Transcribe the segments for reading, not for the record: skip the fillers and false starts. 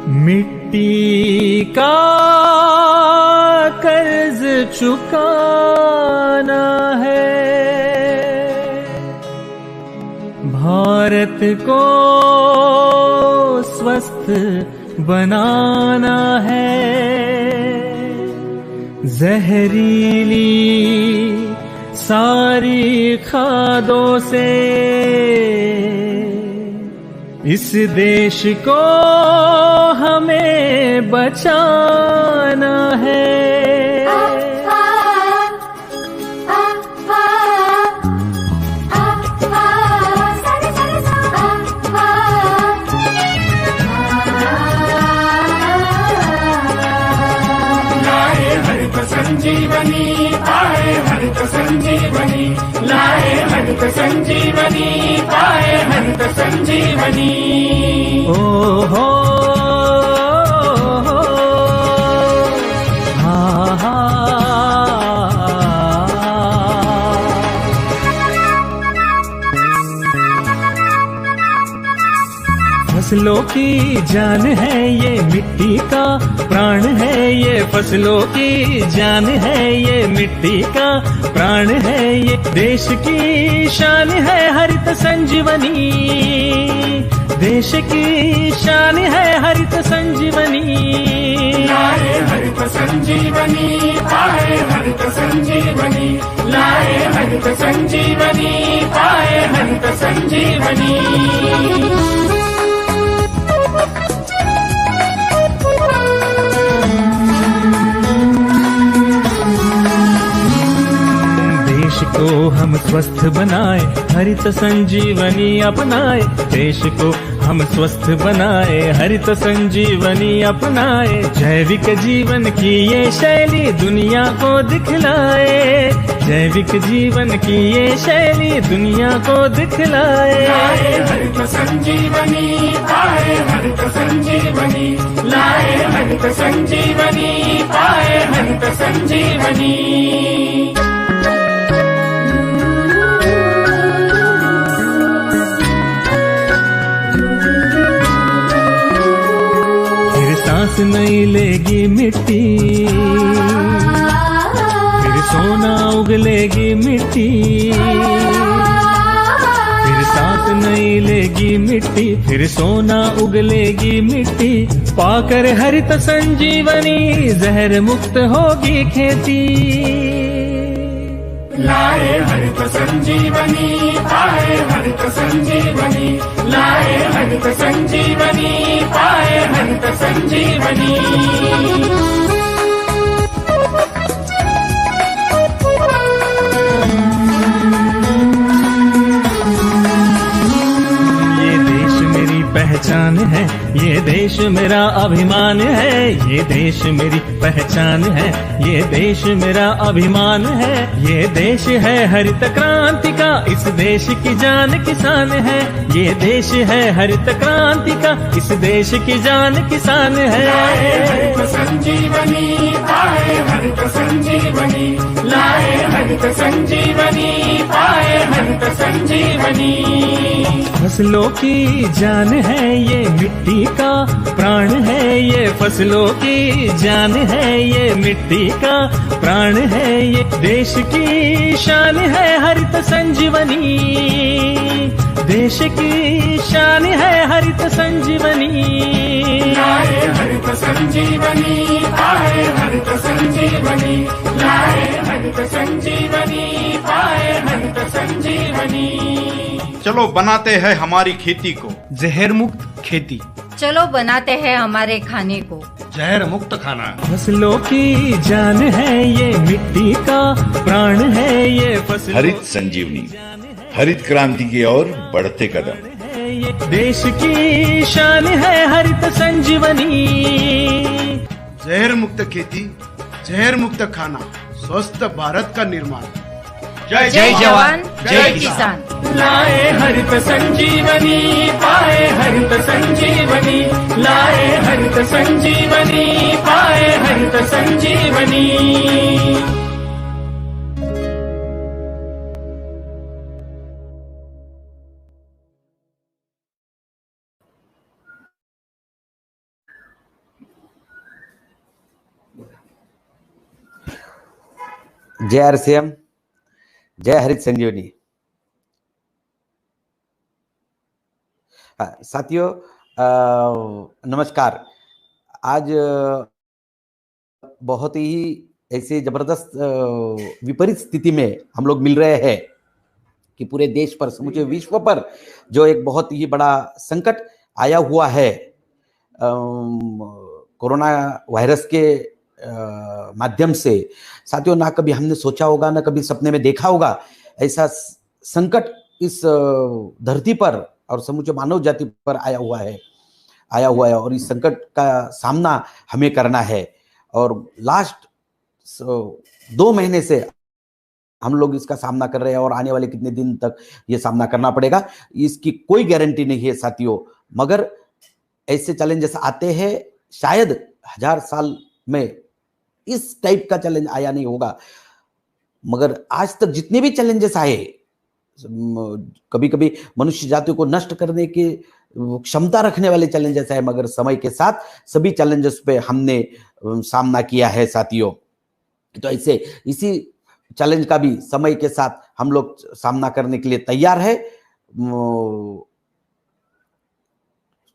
मिट्टी का कर्ज चुकाना है, भारत को स्वस्थ बनाना है। जहरीली सारी खादों से इस देश को हमें बचाना है। संजीवनी पाए हरित संजीवनी, लाए हरित संजीवनी पाए हरित संजीवनी। ओ हो फसलों की जान है ये, मिट्टी का प्राण है ये। फसलों की जान है ये, मिट्टी का प्राण है ये। देश की शान है हरित संजीवनी, देश की शान है हरित संजीवनी। लाए हरित संजीवनी पाए हरित संजीवनी, लाए हरित संजीवनी पाए हरित संजीवनी। देश को हम स्वस्थ बनाए, हरित संजीवनी अपनाए। देश को हम स्वस्थ बनाए, हरित संजीवनी अपनाए। जैविक जीवन की ये शैली दुनिया को दिखलाए, जैविक जीवन की ये शैली दुनिया को दिखलाए। लाए हरित संजीवनी पाए हरित संजीवनी, लाए हरित संजीवनी पाए हरित संजीवनी। सांस नहीं लेगी मिट्टी, फिर सोना उगलेगी मिट्टी। फिर सांस नहीं लेगी मिट्टी, फिर सोना उगलेगी मिट्टी। पाकर हरित संजीवनी जहर मुक्त होगी खेती। लाए हरित संजीवनी पाए हरित संजीवनी, लाए हरित संजीवनी पाए हरित संजीवनी। पहचान है ये देश मेरा अभिमान है, ये देश मेरी पहचान है, ये देश मेरा अभिमान है। ये देश है हरित क्रांति का, इस देश की जान किसान है। ये देश है हरित क्रांति का, इस देश की जान किसान है। लाए हरित संजीवनी पाए हरित संजीवनी, लाए हरित संजीवनी पाए हरित संजीवनी। फसलों की जान है ये, मिट्टी का प्राण है ये। फसलों की जान है ये, मिट्टी का प्राण है ये। देश की शान है हरित संजीवनी, देश की शान है हरित संजीवनी। लाए हरित संजीवनी पाए हरित संजीवनी, लाए हरित संजीवनी पाए हरित संजीवनी। चलो बनाते हैं हमारी खेती को जहर मुक्त खेती, चलो बनाते हैं हमारे खाने को जहर मुक्त खाना। फसलों की जान है ये, मिट्टी का प्राण है ये। हरित संजीवनी, हरित क्रांति की ओर बढ़ते कदम। देश की शान है हरित संजीवनी। जहर मुक्त खेती, जहर मुक्त खाना, स्वस्थ भारत का निर्माण। जय जवान जय किसान। लाए हरित संजीवनी पाए हरित संजीवनी, लाए हरित संजीवनी पाए हरित संजीवनी। जय आरसीएम, जय हरित संजीवनी। साथियों नमस्कार। आज बहुत ही ऐसे जबरदस्त विपरीत स्थिति में हम लोग मिल रहे हैं कि पूरे देश पर, समूचे विश्व पर जो एक बहुत ही बड़ा संकट आया हुआ है कोरोना वायरस के माध्यम से। साथियों, ना कभी हमने सोचा होगा, ना कभी सपने में देखा होगा ऐसा संकट इस धरती पर और समूचे मानव जाति पर आया हुआ है और इस संकट का सामना हमें करना है। और लास्ट 2 महीने से हम लोग इसका सामना कर रहे हैं और आने वाले कितने दिन तक ये सामना करना पड़ेगा इसकी कोई गारंटी नहीं है साथियों। मगर ऐसे चैलेंजेस आते हैं, शायद 1000 साल में इस टाइप का चैलेंज आया नहीं होगा। मगर आज तक जितने भी चैलेंजेस आए, कभी कभी मनुष्य जाति को नष्ट करने की क्षमता रखने वाले चैलेंजेस है, मगर समय के साथ सभी चैलेंजेस पे हमने सामना किया है साथियों। तो ऐसे इसी चैलेंज का भी समय के साथ हम लोग सामना करने के लिए तैयार है।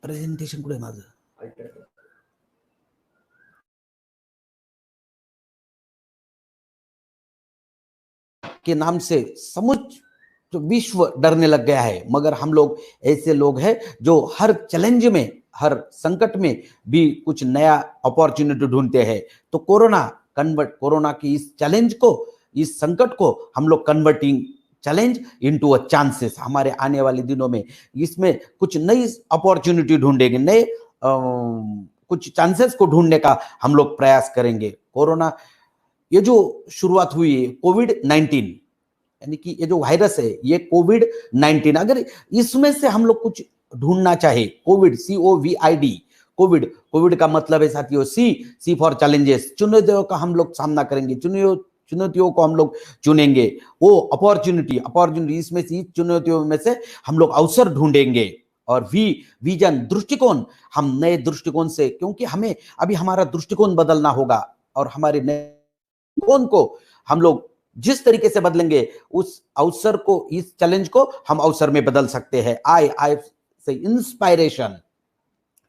प्रेजेंटेशन कुठे माझं के नाम से समुच जो विश्व डरने लग गया है, मगर हम लोग ऐसे लोग हैं जो हर चैलेंज में, हर संकट में भी कुछ नया अपॉर्चुनिटी ढूंढते हैं। तो कोरोना की इस चैलेंज को, इस संकट को हम लोग converting challenge into a chances, हमारे आने वाले दिनों में इसमें कुछ नई अपॉर्चुनिटी ढूंढेंगे, नए कुछ चांसेस को ढूंढने का हम लोग प्रयास करेंगे। कोरोना ये जो शुरुआत हुई है कोविड-19, यानी कि ये जो वायरस है ये कोविड-19, अगर इसमें से हम लोग कुछ ढूंढना चाहे, कोविड COVID, कोविड का मतलब है साथियों सी फॉर चैलेंजेस, चुनौतियों का हम लोग सामना करेंगे, चुनौतियों को हम लोग चुनेंगे। वो अपॉर्चुनिटी इसमें से, चुनौतियों में से हम लोग अवसर ढूंढेंगे। और विजन, दृष्टिकोण, हम नए दृष्टिकोण से, क्योंकि हमें अभी हमारा दृष्टिकोण बदलना होगा और हमारे नए दृष्टिकोण को हम लोग जिस तरीके से बदलेंगे उस अवसर को, इस चैलेंज को हम अवसर में बदल सकते हैं। आई से इंस्पायरेशन।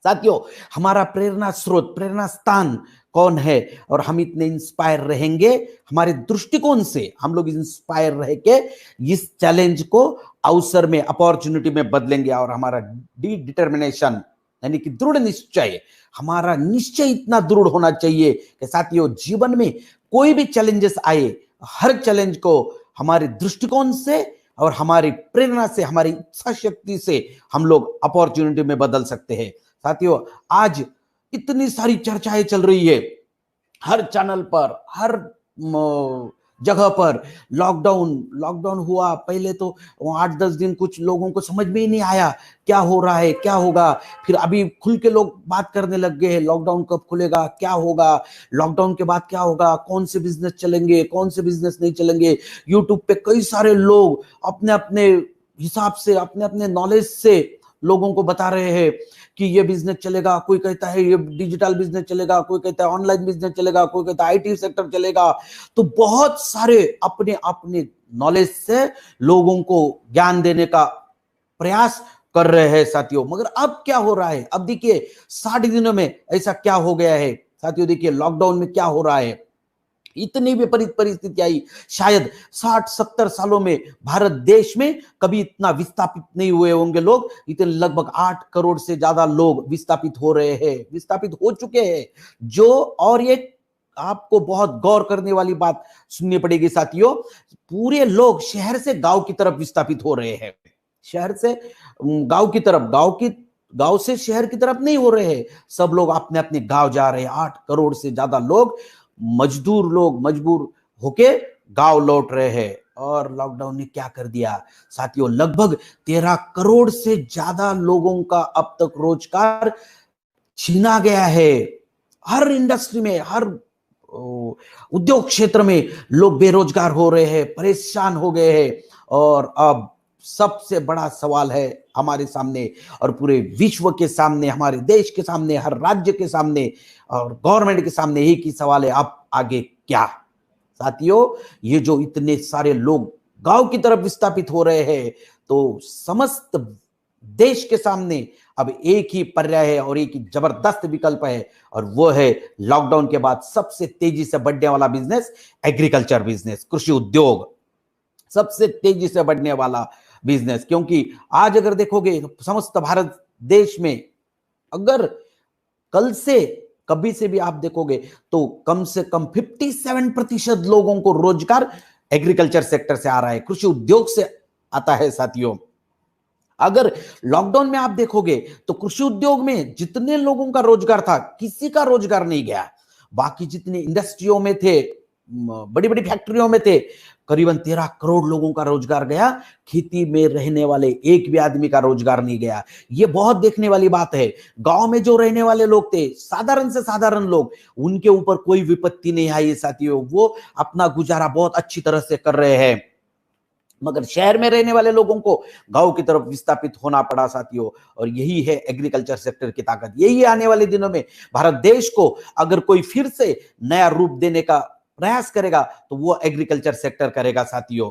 साथियों, हमारा प्रेरणा स्रोत, प्रेरणा स्थान कौन है? और हम इतने इंस्पायर रहेंगे हमारे दृष्टिकोण से, हम लोग इंस्पायर रह के इस चैलेंज को अवसर में, अपॉर्चुनिटी में बदलेंगे। और हमारा डिटर्मिनेशन यानी कि दृढ़ निश्चय, हमारा निश्चय इतना दृढ़ होना चाहिए कि साथियों जीवन में कोई भी चैलेंजेस आए, हर चैलेंज को हमारे दृष्टिकोण से और हमारी प्रेरणा से, हमारी इच्छा शक्ति से हम लोग अपॉर्चुनिटी में बदल सकते हैं। साथियों, आज इतनी सारी चर्चाएं चल रही है हर चैनल पर, हर जगह पर। लॉकडाउन हुआ, पहले तो 8-10 दिन कुछ लोगों को समझ में ही नहीं आया क्या हो रहा है, क्या होगा। फिर अभी खुल के लोग बात करने लग गए हैं, लॉकडाउन कब खुलेगा, क्या होगा, लॉकडाउन के बाद क्या होगा, कौन से बिजनेस चलेंगे, कौन से बिजनेस नहीं चलेंगे। यूट्यूब पे कई सारे लोग अपने अपने हिसाब से, अपने अपने नॉलेज से लोगों को बता रहे हैं कि ये बिजनेस चलेगा, कोई कहता है ये डिजिटल बिजनेस चलेगा, कोई कहता है ऑनलाइन बिजनेस चलेगा, कोई कहता है आईटी सेक्टर चलेगा। तो बहुत सारे अपने अपने नॉलेज से लोगों को ज्ञान देने का प्रयास कर रहे हैं साथियों। मगर अब क्या हो रहा है? अब देखिए 60 दिनों में ऐसा क्या हो गया है साथियों। देखिए लॉकडाउन में क्या हो रहा है, इतनी विपरीत परिस्थिति आई, शायद 60-70 सालों में भारत देश में कभी इतना विस्थापित नहीं हुए होंगे लोग। इतने लगभग 8 करोड़ से ज्यादा लोग विस्थापित हो रहे हैं, विस्थापित हो चुके हैं। जो और ये आपको बहुत गौर करने वाली बात सुननी पड़ेगी साथियों, पूरे लोग शहर से गांव की तरफ विस्थापित हो रहे हैं, शहर से गांव की तरफ, गांव से शहर की तरफ नहीं हो रहे हैं। सब लोग अपने अपने गांव जा रहे हैं। 8 करोड़ से ज्यादा लोग मजबूर होके गांव लौट रहे हैं। और लॉकडाउन ने क्या कर दिया साथियों, लगभग 13 करोड़ से ज्यादा लोगों का अब तक रोजगार छीना गया है। हर इंडस्ट्री में, हर उद्योग क्षेत्र में लोग बेरोजगार हो रहे हैं, परेशान हो गए हैं। और अब सबसे बड़ा सवाल है हमारे सामने और पूरे विश्व के सामने, हमारे देश के सामने, हर राज्य के सामने और गवर्नमेंट के सामने एक ही सवाल है, अब आगे क्या? साथियों, ये जो इतने सारे लोग गांव की तरफ विस्थापित हो रहे हैं, तो समस्त देश के सामने अब एक ही पर्याय है और एक ही जबरदस्त विकल्प है, और वो है लॉकडाउन के बाद सबसे तेजी से बढ़ने वाला बिजनेस, एग्रीकल्चर बिजनेस, कृषि उद्योग, सबसे तेजी से बढ़ने वाला बिजनेस। क्योंकि आज अगर देखोगे समस्त भारत देश में अगर कल से कभी से भी आप देखोगे तो कम से कम 57% लोगों को रोजगार एग्रीकल्चर सेक्टर से आ रहा है, कृषि उद्योग से आता है। साथियों, अगर लॉकडाउन में आप देखोगे तो कृषि उद्योग में जितने लोगों का रोजगार था, किसी का रोजगार नहीं गया। बाकी जितने इंडस्ट्रियों में थे, बड़ी बड़ी फैक्ट्रियों में थे, करीबन 13 करोड़ लोगों का रोजगार गया। खेती में रहने वाले एक भी आदमी का रोजगार नहीं गया। ये बहुत देखने वाली बात है। गांव में जो रहने वाले लोग थे, साधारण से साधारण लोग, उनके ऊपर कोई विपत्ति नहीं आई साथियों, वो अपना गुजारा बहुत अच्छी तरह से कर रहे हैं। मगर शहर में रहने वाले लोगों को गांव की तरफ विस्थापित होना पड़ा साथियों, और यही है एग्रीकल्चर सेक्टर की ताकत। यही आने वाले दिनों में भारत देश को अगर कोई फिर से नया रूप देने का प्रयास करेगा तो वो एग्रीकल्चर सेक्टर करेगा साथियों।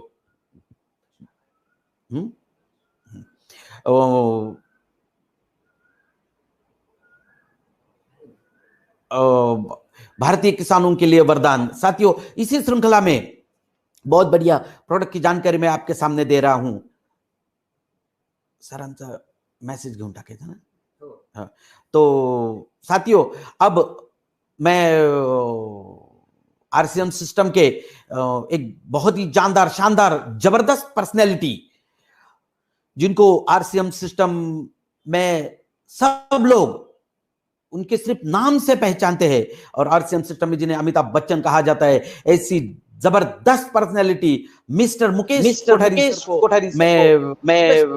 भारतीय किसानों के लिए वरदान। साथियों, इसी श्रृंखला में बहुत बढ़िया प्रोडक्ट की जानकारी मैं आपके सामने दे रहा हूं। सरांचा मैसेज घेऊन टाकायचं ना। हाँ, तो साथियों, अब मैं आरसीएम सिस्टम के एक बहुत ही जानदार, शानदार, जबरदस्त पर्सनैलिटी, जिनको आरसीएम सिस्टम में सब लोग उनके सिर्फ नाम से पहचानते हैं, और आरसीएम सिस्टम में जिन्हें अमिताभ बच्चन कहा जाता है, ऐसी जबरदस्त पर्सनैलिटी मिस्टर मुकेश कोठारी मैं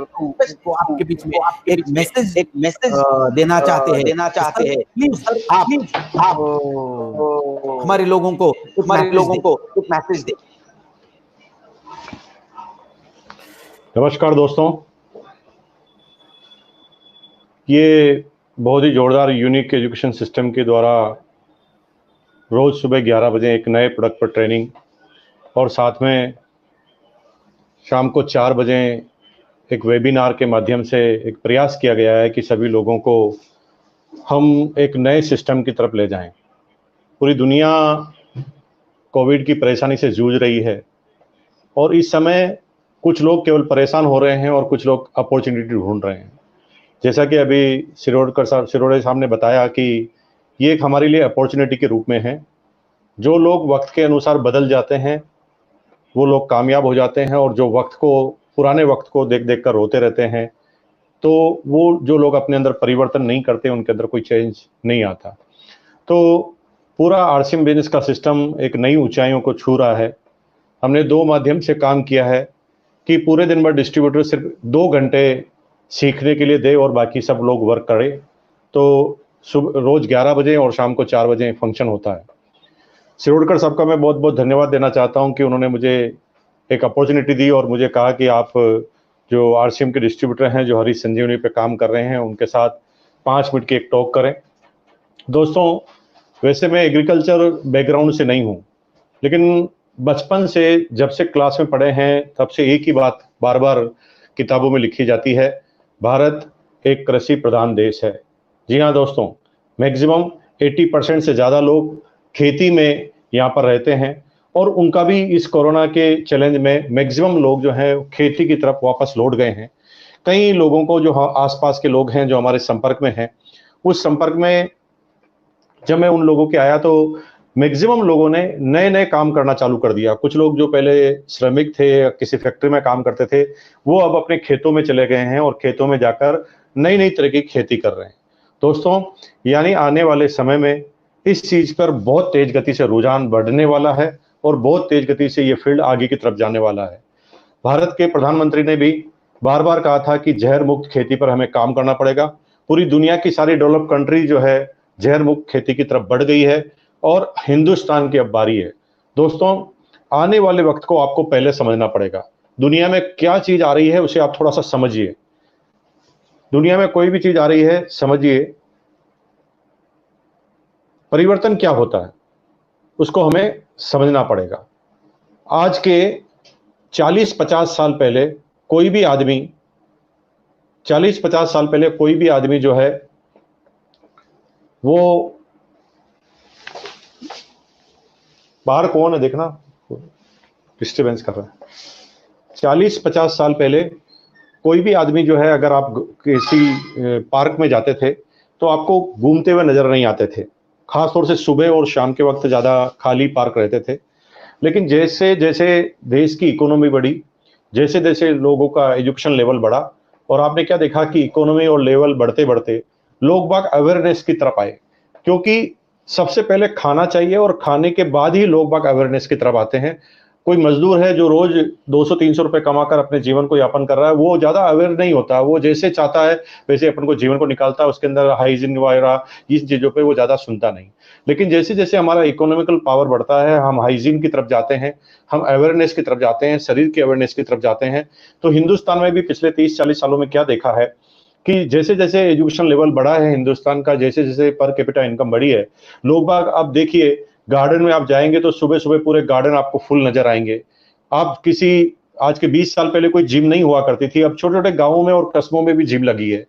को आपके बीच में एक मैसेज देना चाहते हैं। प्लीज आप हमारे लोगों को एक मैसेज दें। नमस्कार दोस्तों, ये बहुत ही जोरदार यूनिक एजुकेशन सिस्टम के द्वारा रोज सुबह 11 बजे एक नए प्रोडक्ट पर ट्रेनिंग, और साथ में शाम को 4 बजे एक वेबिनार के माध्यम से एक प्रयास किया गया है कि सभी लोगों को हम एक नए सिस्टम की तरफ ले जाएं। पूरी दुनिया कोविड की परेशानी से जूझ रही है, और इस समय कुछ लोग केवल परेशान हो रहे हैं और कुछ लोग अपॉर्चुनिटी ढूंढ रहे हैं। जैसा कि अभी सिरोड़े साहब ने बताया कि ये एक हमारे लिए अपॉर्चुनिटी के रूप में है। जो लोग वक्त के अनुसार बदल जाते हैं वो लोग कामयाब हो जाते हैं, और जो पुराने वक्त को देख देख कर रोते रहते हैं, तो वो जो लोग अपने अंदर परिवर्तन नहीं करते, उनके अंदर कोई चेंज नहीं आता। तो पूरा आरसीएम बिजनेस का सिस्टम एक नई ऊंचाइयों को छू रहा है। हमने 2 माध्यम से काम किया है कि पूरे दिन भर डिस्ट्रीब्यूटर सिर्फ 2 घंटे सीखने के लिए दे और बाकी सब लोग वर्क करें। तो सुबह रोज 11 बजे और शाम को 4 बजे फंक्शन होता है। सिरोडकर साहब का मैं बहुत बहुत धन्यवाद देना चाहता हूं कि उन्होंने मुझे एक अपॉर्चुनिटी दी और मुझे कहा कि आप जो आरसीएम के डिस्ट्रीब्यूटर हैं, जो हरीश संजीवनी पे काम कर रहे हैं, उनके साथ 5 मिनट की एक टॉक करें। दोस्तों, वैसे मैं एग्रीकल्चर बैकग्राउंड से नहीं हूँ, लेकिन बचपन से जब से क्लास में पढ़े हैं तब से एक ही बात बार बार किताबों में लिखी जाती है, भारत एक कृषि प्रधान देश है। जी हाँ दोस्तों, मैक्सिमम 80% से ज़्यादा लोग खेती में यहाँ पर रहते हैं, और उनका भी इस कोरोना के चैलेंज में मैक्सिमम लोग जो हैं खेती की तरफ वापस लौट गए हैं। कई लोगों को जो आसपास के लोग हैं जो हमारे संपर्क में हैं, उस संपर्क में जब मैं उन लोगों के आया तो मैक्सिमम लोगों ने नए नए काम करना चालू कर दिया। कुछ लोग जो पहले श्रमिक थे या किसी फैक्ट्री में काम करते थे, वो अब अपने खेतों में चले गए हैं और खेतों में जाकर नई नई तरह की खेती कर रहे हैं। दोस्तों, यानी आने वाले समय में इस चीज पर बहुत तेज गति से रुझान बढ़ने वाला है और बहुत तेज गति से ये फील्ड आगे की तरफ जाने वाला है। भारत के प्रधानमंत्री ने भी बार बार कहा था कि जहर मुक्त खेती पर हमें काम करना पड़ेगा। पूरी दुनिया की सारी डेवलप कंट्री जो है जहर मुक्त खेती की तरफ बढ़ गई है, और हिंदुस्तान की अब बारी है। दोस्तों, आने वाले वक्त को आपको पहले समझना पड़ेगा। दुनिया में क्या चीज आ रही है उसे आप थोड़ा सा समझिए। दुनिया में कोई भी चीज आ रही है, समझिए परिवर्तन क्या होता है, उसको हमें समझना पड़ेगा। आज के 40-50 साल पहले कोई भी आदमी 40-50 साल पहले कोई भी आदमी जो है वो बाहर कौन है देखना, डिस्टर्बेंस कर रहा है। 40-50 साल पहले कोई भी आदमी जो है अगर आप किसी पार्क में जाते थे तो आपको घूमते हुए नजर नहीं आते थे, खासतौर से सुबह और शाम के वक्त ज़्यादा खाली पार्क रहते थे। लेकिन जैसे जैसे देश की इकोनॉमी बढ़ी, जैसे जैसे लोगों का एजुकेशन लेवल बढ़ा, और आपने क्या देखा कि इकोनॉमी और लेवल बढ़ते बढ़ते लोग बाग अवेयरनेस की तरफ आए, क्योंकि सबसे पहले खाना चाहिए और खाने के बाद ही लोग बाग अवेयरनेस की तरफ आते हैं। कोई मजदूर है जो रोज 200-300 रुपए कमाकर अपने जीवन को यापन कर रहा है, वो ज्यादा अवेयर नहीं होता, वो जैसे चाहता है वैसे अपन को जीवन को निकालता है, उसके अंदर हाइजीन वगैरह इस चीजों पे वो ज्यादा सुनता नहीं। लेकिन जैसे जैसे हमारा इकोनॉमिकल पावर बढ़ता है, हम हाइजीन की तरफ जाते हैं, हम अवेयरनेस की तरफ जाते हैं, शरीर की अवेयरनेस की तरफ जाते हैं। तो हिंदुस्तान में भी पिछले 30-40 सालों में क्या देखा है कि जैसे जैसे एजुकेशन लेवल बढ़ा है हिंदुस्तान का, जैसे जैसे पर कैपिटा इनकम बढ़ी है, लोग बाग अब देखिए गार्डन में आप जाएंगे तो सुबह सुबह पूरे गार्डन आपको फुल नजर आएंगे। आप किसी आज के 20 साल पहले कोई जिम नहीं हुआ करती थी, अब छोटे छोटे गांवों में और कस्बों में भी जिम लगी है।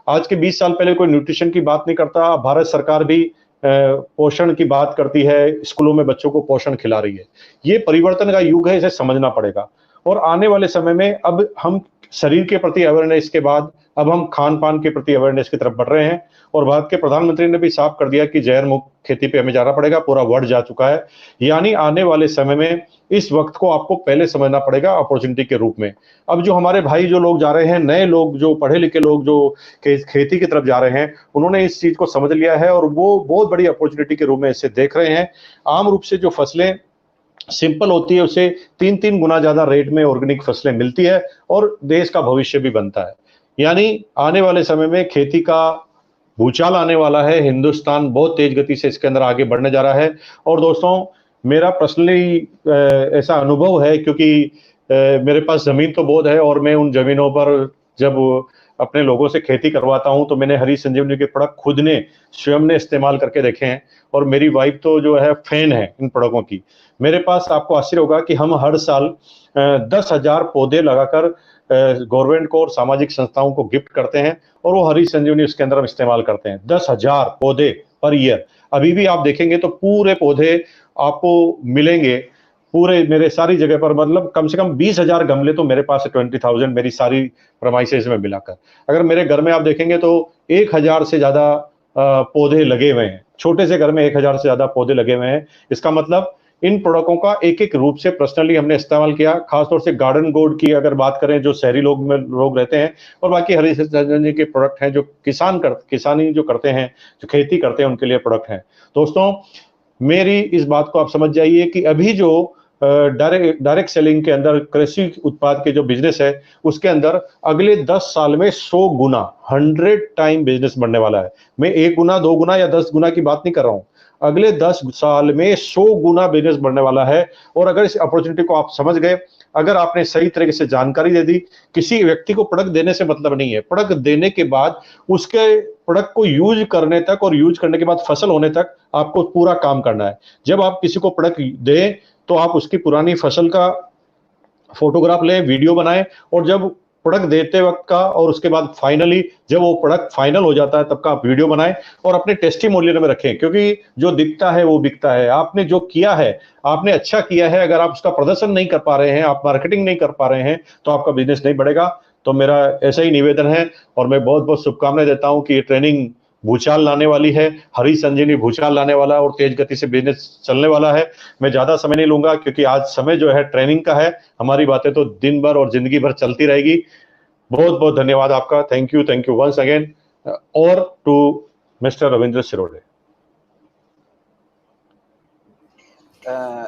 आज के 20 साल पहले कोई न्यूट्रिशन की बात नहीं करता, भारत सरकार भी पोषण की बात करती है, स्कूलों में बच्चों को पोषण खिला रही है। ये परिवर्तन का युग है, इसे समझना पड़ेगा। और आने वाले समय में अब हम शरीर के प्रति अवेयरनेस के बाद अब हम खान पान के प्रति अवेयरनेस की तरफ बढ़ रहे हैं, और भारत के प्रधानमंत्री ने भी साफ कर दिया कि जहर मुक्त खेती पे हमें जाना पड़ेगा, पूरा वर्ड जा चुका है। यानी आने वाले समय में इस वक्त को आपको पहले समझना पड़ेगा अपॉर्चुनिटी के रूप में। अब जो हमारे भाई जो लोग जा रहे हैं, नए लोग जो पढ़े लिखे लोग जो खेती की तरफ जा रहे हैं, उन्होंने इस चीज को समझ लिया है और वो बहुत बड़ी अपॉर्चुनिटी के रूप में इसे देख रहे हैं। आम रूप से जो फसलें सिंपल होती है उसे 3-3 गुना ज्यादा रेट में ऑर्गेनिक फसलें मिलती है और देश का भविष्य भी बनता है। यानी आने वाले समय में खेती का भूचाल आने वाला है, हिंदुस्तान बहुत तेज गति से इसके अंदर आगे बढ़ने जा रहा है। और दोस्तों मेरा पर्सनली ऐसा अनुभव है, क्योंकि मेरे पास जमीन तो बहुत है और मैं उन जमीनों पर जब अपने लोगों से खेती करवाता हूं तो मैंने हरी संजीवनी के प्रोडक्ट खुद ने स्वयं ने इस्तेमाल करके देखे हैं, और मेरी वाइफ तो जो है फैन है इन प्रोडक्टों की। मेरे पास आपको आश्चर्य होगा कि हम हर साल 10,000 पौधे लगाकर गवर्नमेंट को और सामाजिक संस्थाओं को गिफ्ट करते हैं, और वो हरी संजीवनी उसके अंदर हम इस्तेमाल करते हैं। 10,000 पौधे पर ईयर। अभी भी आप देखेंगे तो पूरे पौधे आपको मिलेंगे पूरे मेरे सारी जगह पर, मतलब कम से कम 20,000 गमले तो मेरे पास है, 20,000 मेरी सारी प्रमाइसेस में मिलाकर। अगर मेरे घर में आप देखेंगे तो 1,000 से ज्यादा पौधे लगे हुए हैं, छोटे से घर में 1,000 से ज्यादा पौधे लगे हुए हैं। इसका मतलब इन प्रोडक्टों का एक एक रूप से पर्सनली हमने इस्तेमाल किया। खासतौर से गार्डन गोड की अगर बात करें, जो शहरी लोग रहते हैं, और बाकी हरी संजीवनी के प्रोडक्ट हैं जो किसानी जो करते हैं, जो खेती करते हैं, उनके लिए प्रोडक्ट हैं। दोस्तों मेरी इस बात को आप समझ जाइए कि अभी जो डायरेक्ट सेलिंग के अंदर कृषि उत्पाद के जो बिजनेस है, उसके अंदर अगले 10 साल में 100 गुना 100 टाइम बिजनेस बढ़ने वाला है। मैं 1 गुना 2 गुना या 10 गुना की बात नहीं कर रहा हूं, अगले 10 साल में 100 गुना बिजनेस बढ़ने वाला है। और अगर इस अपॉर्चुनिटी को आप समझ गए, अगर आपने सही तरीके से जानकारी दे दी, किसी व्यक्ति को प्रोडक्ट देने से मतलब नहीं है, प्रोडक्ट देने के बाद उसके प्रोडक्ट को यूज करने तक और यूज करने के बाद फसल होने तक आपको पूरा काम करना है। जब आप किसी को प्रोडक्ट दें तो आप उसकी पुरानी फसल का फोटोग्राफ लें, वीडियो बनाएं, और जब प्रोडक्ट देते वक्त का और उसके बाद फाइनली जब वो प्रोडक्ट फाइनल हो जाता है तब का आप वीडियो बनाएं और अपने टेस्टिमोनियल में रखें, क्योंकि जो दिखता है वो बिकता है। आपने जो किया है, आपने अच्छा किया है, अगर आप उसका प्रदर्शन नहीं कर पा रहे हैं, आप मार्केटिंग नहीं कर पा रहे हैं, तो आपका बिजनेस नहीं बढ़ेगा। तो मेरा ऐसा ही निवेदन है, और मैं बहुत बहुत शुभकामनाएं देता हूं कि ये ट्रेनिंग भूचाल लाने वाली है, हरी संजीवनी भूचाल लाने वाला है और तेज गति से बिजनेस चलने वाला है। मैं ज्यादा समय नहीं लूंगा, क्योंकि आज समय जो है ट्रेनिंग का है, हमारी बातें तो दिन भर और जिंदगी भर चलती रहेगी। बहुत बहुत धन्यवाद आपका, थैंक यू वंस अगेन, और टू मिस्टर रविंद्र सिरोडे।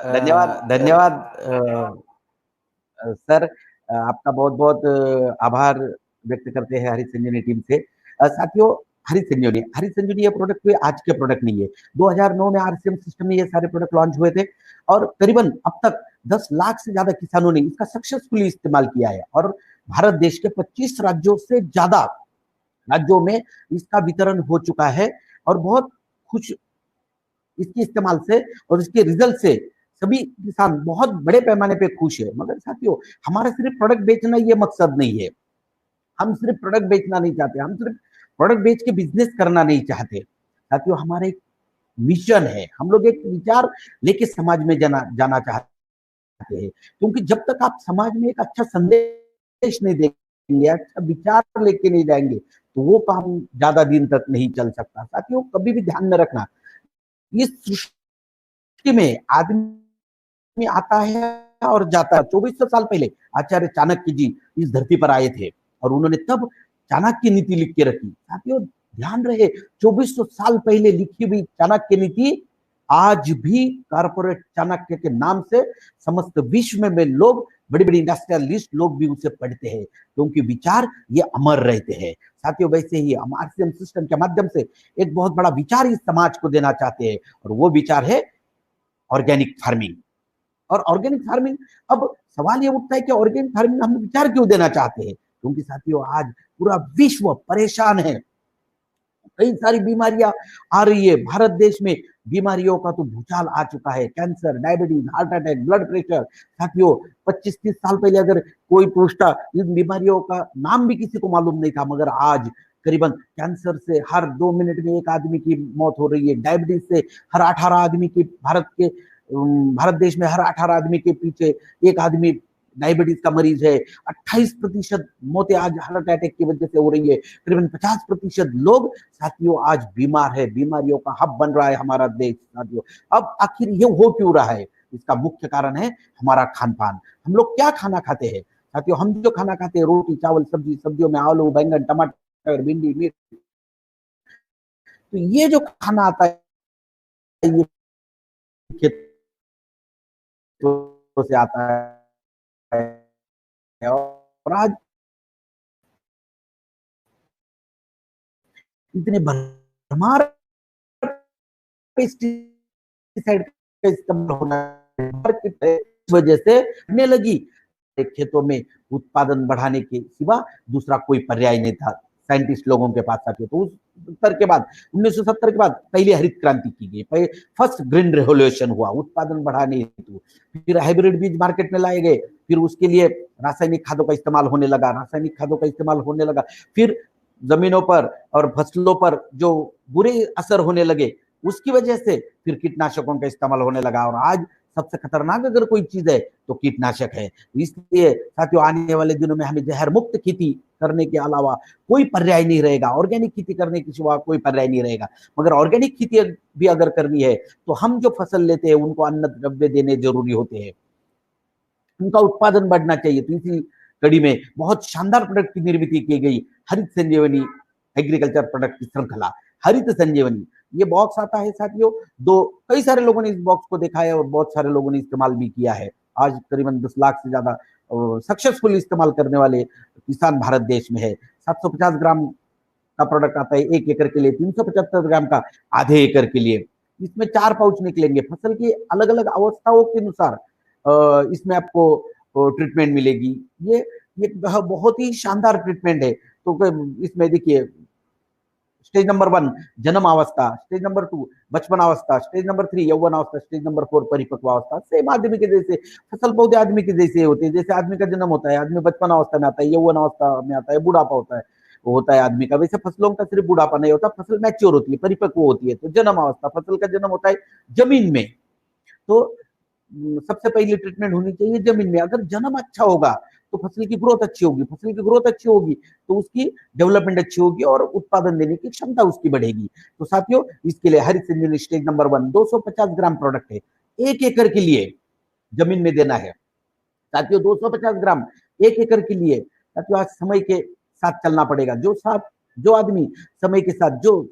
धन्यवाद सर, आपका बहुत बहुत आभार व्यक्त करते हैं हरी संजीवनी टीम से। साथियों, हरी संजीवनी ये प्रोडक्ट कोई आज के प्रोडक्ट नहीं है। 2009 में आरसीएम सिस्टम में ये सारे प्रोडक्ट लॉन्च हुए थे, और करीबन अब तक 10 लाख से ज्यादा किसानों ने इसका सक्सेसफुली इस्तेमाल किया है, और भारत देश के 25 राज्यों से ज्यादा राज्यों में इसका वितरण हो चुका है। और बहुत खुश इसके इस्तेमाल से और इसके रिजल्ट से सभी किसान बहुत बड़े पैमाने पे खुश है। मगर साथियों, हमारा सिर्फ प्रोडक्ट बेचना ये मकसद नहीं है। हम सिर्फ प्रोडक्ट बेचना नहीं चाहते, हम सिर्फ प्रोडक्ट बेच के बिजनेस करना नहीं चाहते। साथियों, हमारा एक मिशन है, हम लोग एक विचार लेके समाज में जाना चाहते हैं। क्योंकि जब तक आप समाज में एक अच्छा संदेश नहीं देंगे, अच्छा विचार लेके नहीं जाएंगे, तो वो काम ज्यादा दिन तक नहीं चल सकता। साथियों, कभी भी ध्यान में रखना, इस सृष्टि में आदमी आता है और जाता है। 2400 साल पहले आचार्य चाणक्य जी इस धरती पर आए थे और उन्होंने तब चाणक्य नीति लिख के रखी। साथियों, ध्यान रहे, 2400 साल पहले लिखी हुई चाणक्य नीति आज भी कॉर्पोरेट चाणक्य के नाम से समस्त विश्व में लोग, बड़ी बड़ी इंडस्ट्रियलिस्ट लोग भी उसे पढ़ते हैं, क्योंकि विचार ये अमर रहते हैं। साथियों, वैसे ही हम आरसीएम सिस्टम के माध्यम से एक बहुत बड़ा विचार इस समाज को देना चाहते हैं, और वो विचार है ऑर्गेनिक फार्मिंग। और ऑर्गेनिक फार्मिंग, अब सवाल ये उठता है कि ऑर्गेनिक फार्मिंग में हम विचार क्यों देना चाहते हैं? क्योंकि साथियों, आज पूरा विश्व परेशान है, कई सारी बीमारियां आ रही है। भारत देश में बीमारियों का तो भूचाल आ चुका है, cancer, diabetes, heart attack, blood pressure. साथियों, 25-30 साल पहले अगर कोई पूछता, इन बीमारियों का नाम भी किसी को मालूम नहीं था, मगर आज करीबन कैंसर से हर 2 मिनट में एक आदमी की मौत हो रही है, डायबिटीज से हर 18 आदमी की, भारत देश में हर 18 आदमी के पीछे एक आदमी डायबिटीज का मरीज है। 28% मौतें आज हार्ट अटैक की वजह से हो रही है। करीबन 50% लोग साथियों आज बीमार है। बीमारियों का हब बन रहा है हमारा देश। साथियों, अब आखिर ये हो क्यों रहा है? इसका मुख्य कारण है हमारा खान पान। हम लोग क्या खाना खाते हैं? साथियों, हम जो खाना खाते हैं, रोटी, चावल, सब्जी, सब्जियों में आलू, बैंगन, टमाटर, भिंडी, मिर्च, तो ये जो खाना आता है ये खेतों से आता है। और आज इतने भरमार पेस्टिसाइड का इस्तेमाल होना इस वजह से होने लगी। खेतों में उत्पादन बढ़ाने के सिवा दूसरा कोई पर्याय नहीं था साइंटिस्ट लोगों के पास। आके तो उस 1970 के बाद पहली हरित क्रांति की गई, फर्स्ट ग्रीन रेवोल्यूशन हुआ उत्पादन बढ़ाने हेतु। फिर हाइब्रिड बीज मार्केट में लाए गए, फिर उसके लिए रासायनिक खादों का इस्तेमाल होने लगा। फिर जमीनों पर और फसलों पर जो बुरे असर होने लगे, उसकी वजह से फिर कीटनाशकों का इस्तेमाल होने लगा। और आज सबसे खतरनाक अगर कोई चीज है तो कीटनाशक है। इसलिए साथियों, आने वाले दिनों में हमें जहर मुक्त खेती करने के अलावा कोई पर्याय नहीं रहेगा, ऑर्गेनिक खेती करने के सिवा कोई पर्याय नहीं रहेगा। मगर ऑर्गेनिक खेती भी अगर करनी है तो हम जो फसल लेते हैं उनको अन्न द्रव्य देने जरूरी होते हैं, उनका उत्पादन बढ़ना चाहिए। तो इसी कड़ी में बहुत शानदार प्रोडक्ट की निर्मित की गई हरित संजीवनी एग्रीकल्चर प्रोडक्ट की श्रृंखला, हरित संजीवनी। ये बॉक्स आता है साथियों, कई सारे लोगों ने इस बॉक्स को देखा है और बहुत सारे लोगों ने इस्तेमाल भी किया है। आज करीबन 10 लाख से ज्यादा सक्सेसफुल इस्तेमाल करने वाले किसान भारत देश में है। 750 ग्राम का प्रोडक्ट आता है 1 एकड़ के लिए, 375 ग्राम का आधे एकड़ के लिए। इसमें 4 पाउच निकलेंगे। फसल की अलग अलग अवस्थाओं के अनुसार इसमें आपको ट्रीटमेंट मिलेगी। ये बहुत ही शानदार ट्रीटमेंट है। तो इसमें देखिए, स्टेज नंबर 1 जन्म अवस्था, स्टेज नंबर 2 बचपन अवस्था, स्टेज नंबर 3 यौवन अवस्था, स्टेज नंबर 4 परिपक्व अवस्था। सेम आदमी के जैसे फसल पौधे आदमी के जैसे होते हैं। जैसे आदमी का जन्म होता है, आदमी बचपन अवस्था में आता है, यौवन अवस्था में आता है, बुढ़ापा होता है आदमी का। वैसे फसलों का सिर्फ बुढ़ापा नहीं होता, फसल मैच्योर होती है, परिपक्व होती है। तो जन्म अवस्था, फसल का जन्म होता है जमीन में। तो सबसे पहली ट्रीटमेंट होनी चाहिए जमीन में। अगर जन्म अच्छा होगा तो फसल की ग्रोथ अच्छी होगी, फसल की ग्रोथ अच्छी होगी तो उसकी डेवलपमेंट अच्छी होगी और उत्पादन देने की क्षमता उसकी बढ़ेगी। तो साथियों, इसके लिए हरित संजीवनी स्टेज नंबर 1 250 ग्राम प्रोडक्ट है, 1 एकड़ के लिए जमीन में देना है। साथियों, 250 ग्राम 1 एकड़ के लिए। साथियों, आज समय के साथ चलना पड़ेगा। जो आदमी समय के साथ, जो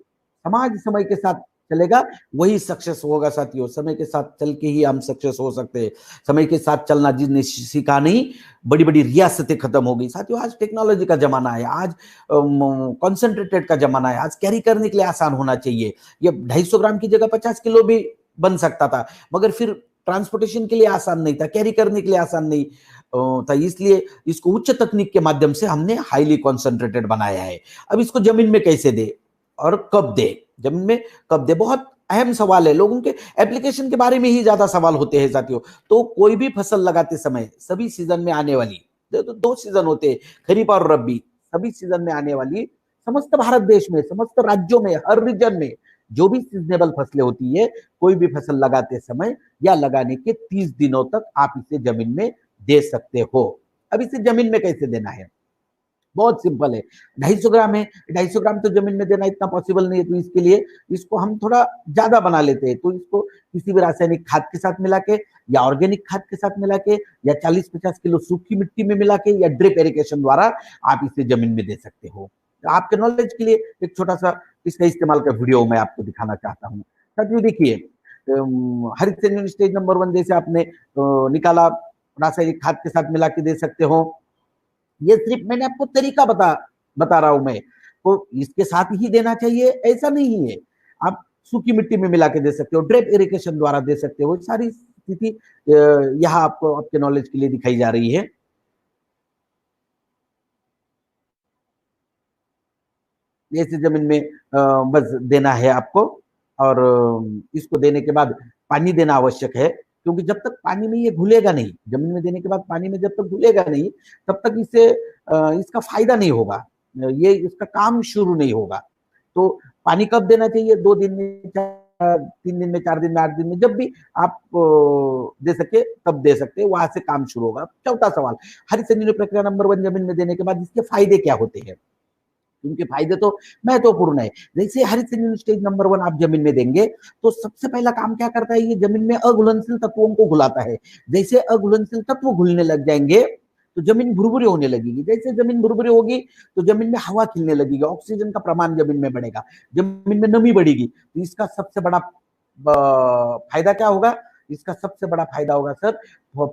समाज समय के साथ चलेगा वही सक्सेस होगा। साथियों, समय के साथ चल के ही हम सक्सेस हो सकते हैं। समय के साथ चलना जिसने सीखा नहीं, बड़ी बड़ी रियासतें खत्म हो गई। साथियों, आज टेक्नोलॉजी का जमाना है, आज कॉन्सेंट्रेटेड का जमाना है। आज कैरी करने के लिए आसान होना चाहिए। ये 250 ग्राम की जगह 50 किलो भी बन सकता था, मगर फिर ट्रांसपोर्टेशन के लिए आसान नहीं था, कैरी करने के लिए आसान नहीं था। इसलिए इसको उच्च तकनीक के माध्यम से हमने हाईली कॉन्सेंट्रेटेड बनाया है। अब इसको जमीन में कैसे दे और कब दे, जमीन में कब दे, बहुत अहम सवाल है, लोगों के एप्लीकेशन के बारे में ही ज्यादा सवाल होते हैं साथियों। तो कोई भी फसल लगाते समय सभी सीजन में आने वाली, तो 2 सीजन होते हैं, खरीफ और रबी, सभी सीजन में आने वाली समस्त भारत देश में, समस्त राज्यों में, हर रीजन में जो भी सीजनेबल फसलें होती है, कोई भी फसल लगाते समय या लगाने के 30 दिनों तक आप इसे जमीन में दे सकते हो। अब इसे जमीन में कैसे देना है, बहुत सिंपल है। 250 ग्राम है, 250 ग्राम तो जमीन में देना इतना पॉसिबल नहीं है, तो इसके लिए इसको हम थोड़ा ज्यादा बना लेते हैं। तो इसको किसी भी रासायनिक खाद के साथ मिला के या ऑर्गेनिक खाद के साथ मिला के या 40-50 किलो सूखी मिट्टी में मिला के या ड्रिप इरिगेशन द्वारा आप इसे जमीन में दे सकते हो। तो आपके नॉलेज के लिए एक छोटा सा इसका इस्तेमाल का वीडियो मैं आपको दिखाना चाहता हूँ। साथियों देखिए, हरित संजीवनी स्टेज नंबर 1 जैसे आपने निकाला, रासायनिक खाद के साथ मिला के दे सकते हो। ये सिर्फ मैंने आपको तरीका बता रहा हूं मैं, तो इसके साथ ही देना चाहिए ऐसा नहीं है। आप सूखी मिट्टी में मिला के दे सकते हो, ड्रिप इरिगेशन द्वारा दे सकते हो। सारी स्थिति यहाँ आपको आपके नॉलेज के लिए दिखाई जा रही है। ऐसे जमीन में बस देना है आपको, और इसको देने के बाद पानी देना आवश्यक है, क्योंकि जब तक पानी में ये घुलेगा नहीं, जमीन में देने के बाद पानी में जब तक घुलेगा नहीं, तब तक इसे इसका फायदा नहीं होगा, ये इसका काम शुरू नहीं होगा। तो पानी कब देना चाहिए, 2 दिन में, 3 दिन में, 4 दिन में, 8 दिन में, जब भी आप दे सके तब दे सकते हैं, वहां से काम शुरू होगा। चौथा सवाल, हरित संजीवनी प्रक्रिया नंबर 1 जमीन में देने के बाद इसके फायदे क्या होते हैं। उनके फायदे तो महत्वपूर्ण है। जैसे हरित संजीवनी स्टेज नंबर 1 आप जमीन में देंगे तो सबसे पहला काम क्या करता है, ये जमीन में अघुलनशील तत्वों को घुलाता है। जैसे अघुलनशील तत्व घुलने लग जाएंगे तो जमीन भुरभुरी होने लगेगी। जैसे जमीन भुरभुरी होगी तो जमीन में हवा खिलने लगेगी, ऑक्सीजन का प्रमाण जमीन में बढ़ेगा, जमीन में नमी बढ़ेगी। तो इसका सबसे बड़ा फायदा क्या होगा, इसका सबसे बड़ा फायदा होगा सर,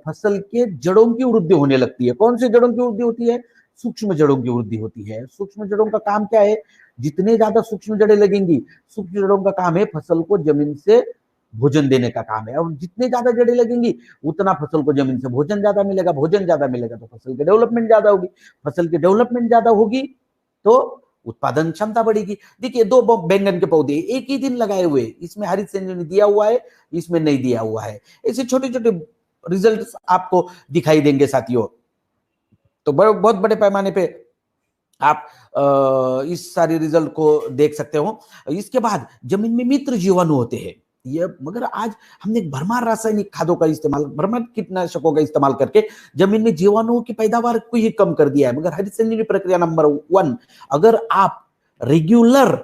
फसल के जड़ों की वृद्धि होने लगती है। कौन सी जड़ों की वृद्धि होती है, सूक्ष्म जड़ों की वृद्धि होती है। सूक्ष्म जड़ों का काम क्या है, जितने ज्यादा सूक्ष्म जड़ें लगेंगी, सूक्ष्म जड़ों का काम है फसल को जमीन से भोजन देने का काम है, और जितने ज्यादा जड़ें लगेंगी उतना फसल को जमीन से भोजन ज्यादा मिलेगा, भोजन ज्यादा मिलेगा तो फसल की डेवलपमेंट ज्यादा होगी, फसल की डेवलपमेंट ज्यादा होगी तो उत्पादन क्षमता बढ़ेगी। देखिए 2 बैंगन के पौधे एक ही दिन लगाए हुए, इसमें हरित संजीवनी दिया हुआ है, इसमें नहीं दिया हुआ है। ऐसे छोटे छोटे रिजल्ट आपको दिखाई देंगे साथियों। तो बहुत बड़े पैमाने पे आप इस सारे रिजल्ट को देख सकते हो। इसके बाद जमीन में मित्र जीवाणु होते हैं ये, मगर आज हमने भरमार रासायनिक खादों का इस्तेमाल, भरमार कीटनाशकों का इस्तेमाल करके जमीन में जीवाणुओं की पैदावार को ही कम कर दिया है। मगर हरित संजीवनी प्रक्रिया नंबर 1 अगर आप रेगुलर,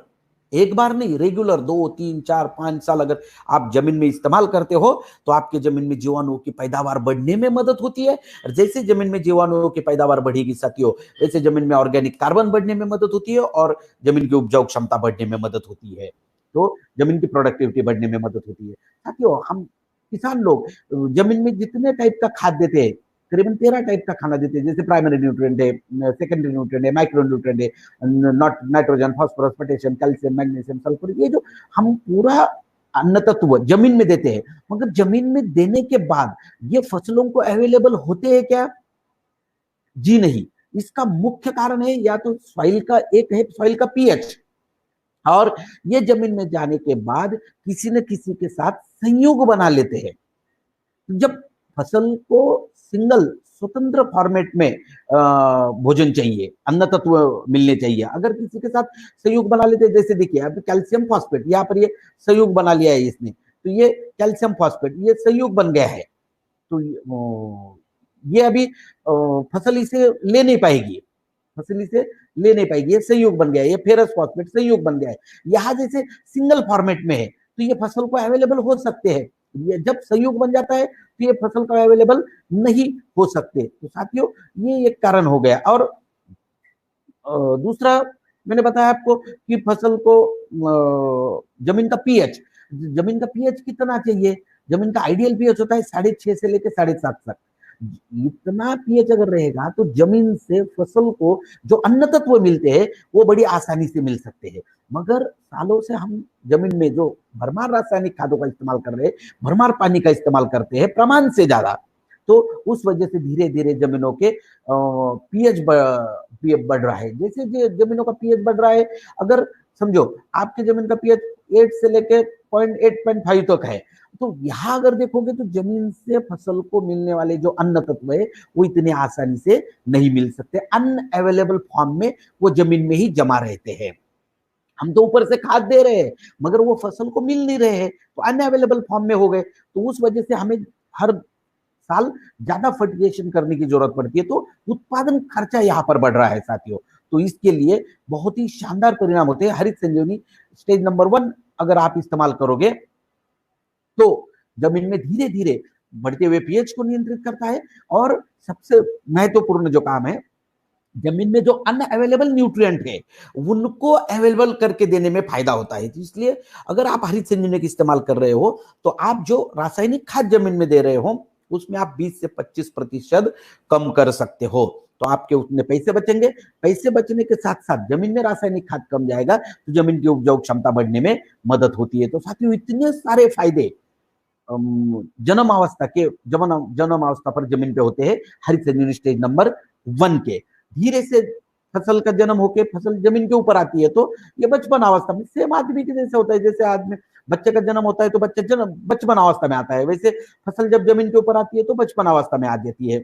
एक बार नहीं, रेगुलर 2, 3, 4, 5 साल अगर आप जमीन में इस्तेमाल करते हो तो आपके जमीन में जीवाणुओं की पैदावार बढ़ने में मदद होती है। और जैसे जमीन में जीवाणुओं की पैदावार बढ़ेगी साथियों, वैसे जमीन में ऑर्गेनिक कार्बन बढ़ने में मदद होती है और जमीन की उपजाऊ क्षमता बढ़ने में मदद होती है, तो जमीन की प्रोडक्टिविटी बढ़ने में मदद होती है। साथियों हम किसान लोग जमीन में जितने टाइप का खाद देते हैं, करीबन 13 टाइप का खाना देते हैं। जैसे प्राइमरी न्यूट्रिएंट है, सेकेंडरी न्यूट्रिएंट है, माइक्रो न्यूट्रिएंट है, nitrogen, phosphorus, potassium, calcium, magnesium, sulphur, ये जो हम पूरा अन्न तत्व जमीन में देते हैं, मगर जमीन में देने के बाद ये फसलों को अवेलेबल होते हैं क्या, जी नहीं। इसका मुख्य कारण है या तो सॉइल का, एक है सॉइल का पीएच, और ये जमीन में जाने के बाद किसी न किसी के साथ संयोग बना लेते हैं। जब फसल को सिंगल स्वतंत्र फॉर्मेट में भोजन चाहिए, अन्न तत्व मिलने चाहिए, अगर किसी के साथ संयोग बना लेते हैं, जैसे देखिए अब कैल्शियम फॉस्फेट, यहाँ पर ये संयोग बना लिया है इसने, तो ये कैल्शियम फॉस्फेट ये संयोग बन गया है, तो ये अभी फसल इसे ले नहीं पाएगी, फसल इसे ले नहीं पाएगी, ये संयोग बन गया है, ये फेरस फॉस्फेट संयोग बन गया है। यहाँ जैसे सिंगल फॉर्मेट में है तो ये फसल को अवेलेबल हो सकते हैं, ये जब संयोग बन जाता है तो ये फसल का अवेलेबल नहीं हो सकते। तो साथियों ये एक कारण हो गया। और दूसरा मैंने बताया आपको कि फसल को जमीन का पीएच, जमीन का पीएच कितना चाहिए, जमीन का आइडियल पीएच होता है 6.5 से लेकर 7.5 तक। इतना पीएच अगर रहेगा तो जमीन से फसल को जो अन्न तत्व मिलते हैं वो बड़ी आसानी से मिल सकते हैं। मगर सालों से हम जमीन में जो भरमार रासायनिक खादों का इस्तेमाल कर रहे हैं, भरमार पानी का इस्तेमाल करते हैं प्रमाण से ज्यादा, तो उस वजह से धीरे धीरे जमीनों के पीएच बढ़ रहा है। जैसे जमीनों का पीएच बढ़ रहा है, अगर समझो आपके जमीन का पीएच 0.8 से लेके 0.8-0.5 तक है। तो यहाँ अगर देखोगे तो जमीन से फसल को मिलने वाले जो अन्न तत्व है वो इतने आसानी से नहीं मिल सकते, अनअवेलेबल फॉर्म में वो जमीन में ही जमा रहते हैं। हम तो ऊपर से खाद दे रहे हैं मगर वो फसल को मिल नहीं रहे हैं, तो अनअवेलेबल फॉर्म में हो गए, तो उस वजह से हमें हर साल ज्यादा फर्टिलाइजेशन करने की जरूरत पड़ती है, तो उत्पादन खर्चा यहाँ पर बढ़ रहा है साथियों। तो इसके लिए बहुत ही शानदार परिणाम होते हैं। हरित संजीवनी स्टेज नंबर 1 अगर आप इस्तेमाल करोगे तो जमीन में धीरे धीरे बढ़ते हुए पीएच को नियंत्रित करता है, और सबसे महत्वपूर्ण जो काम है, जमीन में जो अनअवेलेबल न्यूट्रिएंट है उनको अवेलेबल करके देने में फायदा होता है। तो इसलिए अगर आप हरित संजीवनी का इस्तेमाल कर रहे हो तो आप जो रासायनिक खाद जमीन में दे रहे हो उसमें आप 20 से 25% कम कर सकते हो, तो आपके उतने पैसे बचेंगे। पैसे बचने के साथ साथ जमीन में रासायनिक खाद कम जाएगा तो जमीन की उपजाऊ क्षमता बढ़ने में मदद होती है। तो साथियों इतने सारे फायदे जन्म अवस्था पर जमीन पे होते हैं हरित संजीवनी स्टेज नंबर 1 के। धीरे से फसल का जन्म होके फसल जमीन के ऊपर आती है, तो ये बचपन अवस्था में सेम आदमी के जैसे होता है। जैसे आदमी बच्चे का जन्म होता है तो बच्चा बचपन अवस्था में आता है, वैसे फसल जब जमीन के ऊपर आती है तो बचपन अवस्था में आ जाती है।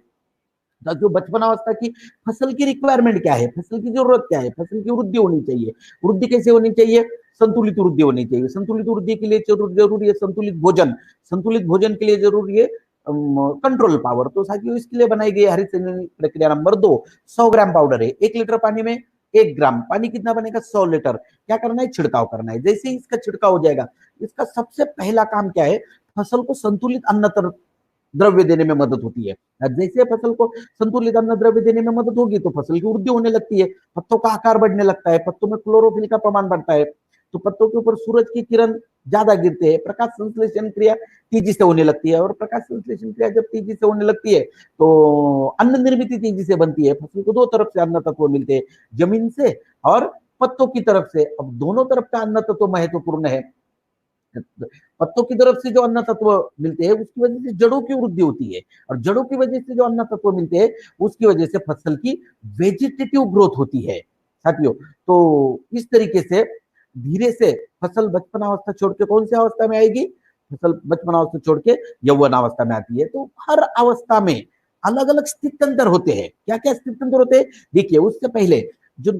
जो बचपन अवस्था की फसल की रिक्वायरमेंट क्या है, फसल की जरूरत क्या है, फसल की वृद्धि होनी चाहिए। वृद्धि कैसे होनी चाहिए? संतुलित वृद्धि होनी चाहिए। संतुलित वृद्धि के लिए जरूरी है संतुलित भोजन, संतुलित भोजन के लिए जरूरी है कंट्रोल पावर। तो साथियों इसके लिए बनाई गई हरित संजीवनी प्रक्रिया नंबर 2। 100 ग्राम पाउडर है, 1 लीटर पानी में 1 ग्राम। पानी कितना बनेगा? 100 लीटर। क्या करना है? छिड़काव करना है। जैसे ही इसका छिड़काव हो जाएगा, इसका सबसे पहला काम क्या है? फसल को संतुलित अन्न द्रव्य देने में मदद होती है। जैसे फसल को संतुलित अन्न द्रव्य देने में मदद होगी तो फसल की वृद्धि होने लगती है, पत्तों का आकार बढ़ने लगता है, पत्तों में क्लोरोफिल का प्रमाण बढ़ता है, तो पत्तों के ऊपर सूरज की किरण ज्यादा गिरते हैं, प्रकाश संश्लेषण क्रिया तेजी से होने लगती है, और प्रकाश संश्लेषण क्रिया जब तेजी से होने लगती है तो अन्न निर्मित तेजी से बनती है। फसल को 2 तरफ से अन्न तत्व मिलते हैं, जमीन से और पत्तों की तरफ से। अब दोनों तरफ का अन्न तत्व महत्वपूर्ण है। पत्तों की तरफ से जो अन्न तत्व मिलते हैं उसकी वजह से जड़ों की वृद्धि होती है, और जड़ों की वजह से जो अन्न तत्व मिलते हैं उसकी वजह से फसल की वेजिटेटिव ग्रोथ होती है साथियों। तो इस तरीके से धीरे से फसल बचपन अवस्था छोड़ के कौन सी अवस्था में आएगी? फसल बचपन अवस्था छोड़ के यौवन अवस्था में आती है। तो हर अवस्था में अलग अलग स्थित्यंतर होते हैं। क्या क्या स्थित्यंतर होते हैं? देखिए, उससे पहले जो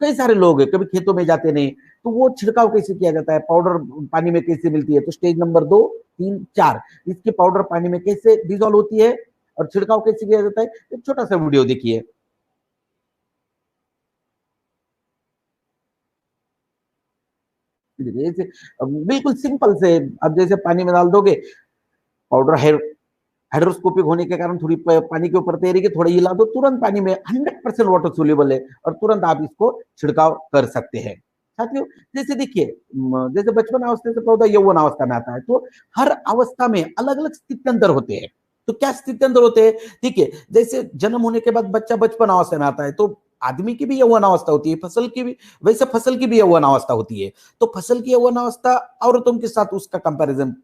कई सारे लोग हैं कभी खेतों में जाते नहीं, तो वो छिड़काव कैसे किया जाता है, पाउडर पानी में कैसे मिलती है? तो स्टेज नंबर 2, 3, 4 इसकी पाउडर पानी में कैसे डिजोल्व होती है और छिड़काव कैसे किया जाता है, एक छोटा सा वीडियो देखिए। बिल्कुल सिंपल से, अब जैसे पानी में डाल दोगे, पाउडर हाइड्रोस्कोपिक होने के कारण थोड़ी पानी के ऊपर तैरेगी, थोड़ा हिला दो, तुरंत पानी में 100% वाटर सोल्यूबल है और तुरंत आप इसको छिड़काव कर सकते हैं साथियों। जैसे देखिए, जैसे बचपन अवस्था से पौधा यौवन अवस्था में आता है, तो हर अवस्था में अलग अलग स्थित्यंतर होते हैं। तो क्या स्थित्यंतर होते हैं? ठीक है, जैसे जन्म होने के बाद बच्चा बचपन अवस्था में आता है, तो आदमी की भी यौवन अवस्था होती है, फसल की भी, वैसे फसल की भी यौवन अवस्था होती है। तो फसल की यौवन अवस्था औरतों के साथ उसका कंपैरिजन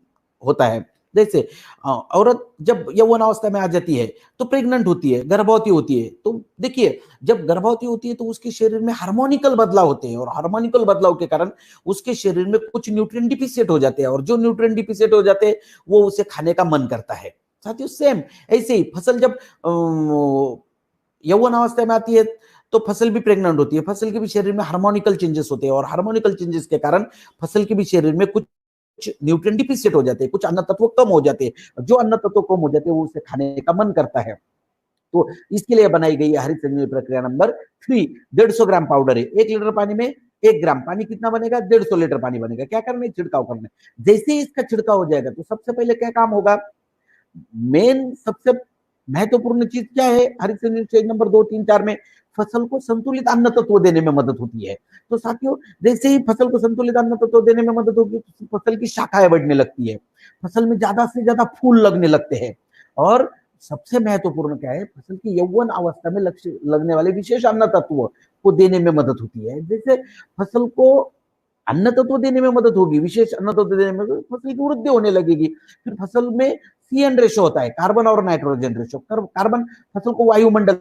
होता है। जैसे औरत जब यौवन अवस्था में आ जाती है तो प्रेग्नेंट होती है, गर्भवती होती है। तो देखिए, जब गर्भवती होती है तो उसके शरीर में हार्मोनिकल बदलाव होते हैं, और हार्मोनिकल बदलाव के कारण उसके शरीर में कुछ न्यूट्रिएंट डिफिशिएंट हो जाते हैं, और जो न्यूट्रिएंट डिफिशिएंट हो जाते हैं वो उसे खाने का मन करता है साथियों। सेम ऐसे ही फसल जब यौवन अवस्था में आती है तो फसल भी प्रेग्नेंट होती है, फसल के भी शरीर में हार्मोनिकल चेंजेस होते हैं, और हार्मोनिकल चेंजेस के कारण फसल के भी शरीर में कुछ न्यूट्रिएंट डिफिशिएंट हो जाते हैं, कुछ अन्न तत्व कम हो जाते हैं। जो अन्न तत्व कम हो जाते हैं वो उसे खाने का मन करता है। तो इसके लिए बनाई गई है हरित संजीवनी प्रक्रिया नंबर 3। 150 ग्राम पाउडर है, 1 लीटर पानी में 1 ग्राम। पानी कितना बनेगा? 150 लीटर पानी बनेगा। क्या करना है? छिड़काव करना है। जैसे ही इसका छिड़काव हो जाएगा तो सबसे पहले क्या काम होगा? मेन सबसे महत्वपूर्ण चीज क्या है हरित संजीवनी स्टेज नंबर 2, 3, 4 में? फसल को संतुलित अन्न तत्व देने में मदद होती है। तो साथियों, जैसे ही फसल को संतुलित अन्न तत्व देने में मदद होगी तो फसल की शाखाएं बढ़ने लगती है, फसल में ज्यादा से ज्यादा फूल लगने लगते हैं, और सबसे महत्वपूर्ण क्या है? फसल की यौवन अवस्था में लगने वाले विशेष अन्न तत्व को देने में मदद होती है। जैसे फसल को अन्न तत्व देने में मदद होगी, विशेष अन्न तत्व देने में फसल की वृद्धि होने लगेगी। फिर फसल में CN रेशो होता है, कार्बन और नाइट्रोजन रेशो। कार्बन फसल को वायुमंडल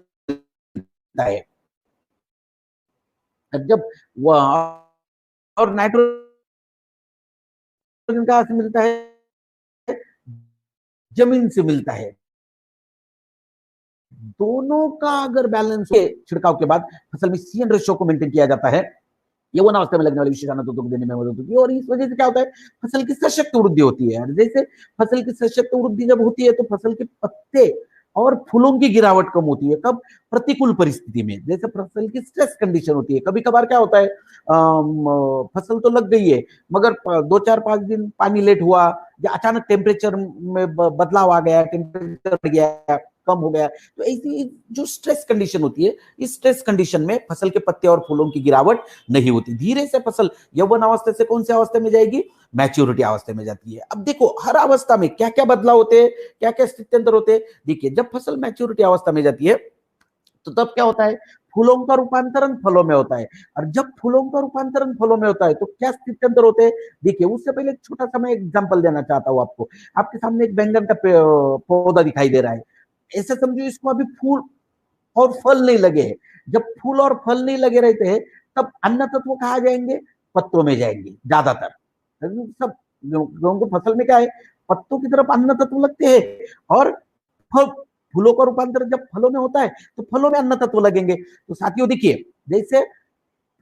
है, जब और नाइट्रोजन कहाँ से मिलता है? जमीन से मिलता है। दोनों का अगर बैलेंस के छिड़काव के बाद फसल में सीएन रेशियो को मेंटेन किया जाता है, यौवन अवस्था में लगने वाले विशेषाणु तत्वों को देने में मदद होती है, और इस वजह से क्या होता है, फसल की सशक्त वृद्धि होती है। जैसे फसल की सशक्त वृद्धि जब होती है तो फसल के पत्ते और फूलों की गिरावट कम होती है। कब? प्रतिकूल परिस्थिति में, जैसे फसल की स्ट्रेस कंडीशन होती है। कभी कभार क्या होता है, फसल तो लग गई है मगर 2-4-5 दिन पानी लेट हुआ, या अचानक टेम्परेचर में बदलाव आ गया, टेम्परेचर बढ़ गया, कम हो गया, तो ऐसी जो स्ट्रेस कंडीशन होती है, इस स्ट्रेस कंडीशन में फसल के पत्ते और फूलों की गिरावट नहीं होती। धीरे से फसल यौवन अवस्था से कौन सी अवस्था में जाएगी? मैच्योरिटी अवस्था में जाती है। अब देखो हर अवस्था में क्या क्या बदलाव होते हैं, क्या क्या स्थित्यंतर होते हैं। देखिए जब फसल मैच्योरिटी अवस्था में जाती है तो तब क्या होता है, फूलों का रूपांतरण फलों में होता है, और जब फूलों का रूपांतरण फलों में होता है तो क्या स्थित्यंतर होते हैं। देखिए उससे पहले एक छोटा सा मैं एग्जांपल देना चाहता हूं आपको। आपके सामने एक बैंगन का पौधा दिखाई दे रहा है, ऐसे समझो इसको अभी फूल और फल नहीं लगे हैं। जब फूल और फल नहीं लगे रहते हैं तब अन्न तत्व कहाँ जाएंगे? पत्तों में जाएंगे ज्यादातर। सब लोगों को फसल में क्या है, पत्तों की तरफ अन्न तत्व लगते हैं, और फूलों का रूपांतर जब फलों में होता है तो फलों में अन्न तत्व लगेंगे। तो साथियों देखिए, जैसे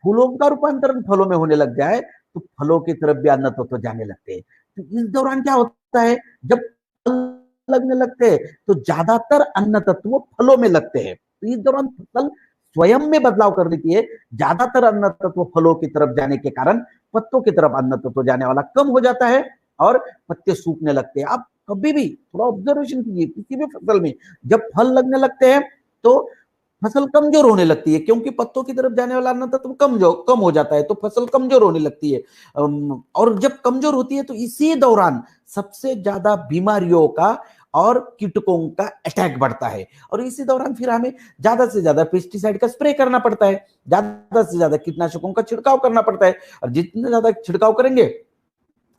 फूलों का रूपांतरण फलों में होने लग जाए तो फलों की तरफ भी अन्न तत्व जाने लगते हैं। तो इस दौरान क्या होता है, जब फल लगने लगते हैं तो ज्यादातर अन्न तत्व फलों में लगते हैं। तो इस दौरान फसल स्वयं में बदलाव कर देती है, ज्यादातर अन्न तत्व फलों की तरफ जाने के कारण पत्तों की तरफ अन्न तत्व जाने वाला कम हो जाता है और पत्ते सूखने लगते हैं। आप कभी भी थोड़ा ऑब्जर्वेशन कीजिए, किसी भी फसल में जब फल लगने लगते हैं तो फसल कमजोर होने लगती है, क्योंकि पत्तों की तरफ जाने वाला अन्न तत्व कम हो जाता है, तो फसल कमजोर होने लगती है। और जब कमजोर होती है तो इसी दौरान सबसे ज्यादा बीमारियों का और कीटकों का अटैक बढ़ता है, और इसी दौरान फिर हमें ज्यादा से ज्यादा पेस्टिसाइड का स्प्रे करना पड़ता है, ज्यादा से ज्यादा कीटनाशकों का छिड़काव करना पड़ता है, और जितना ज्यादा छिड़काव करेंगे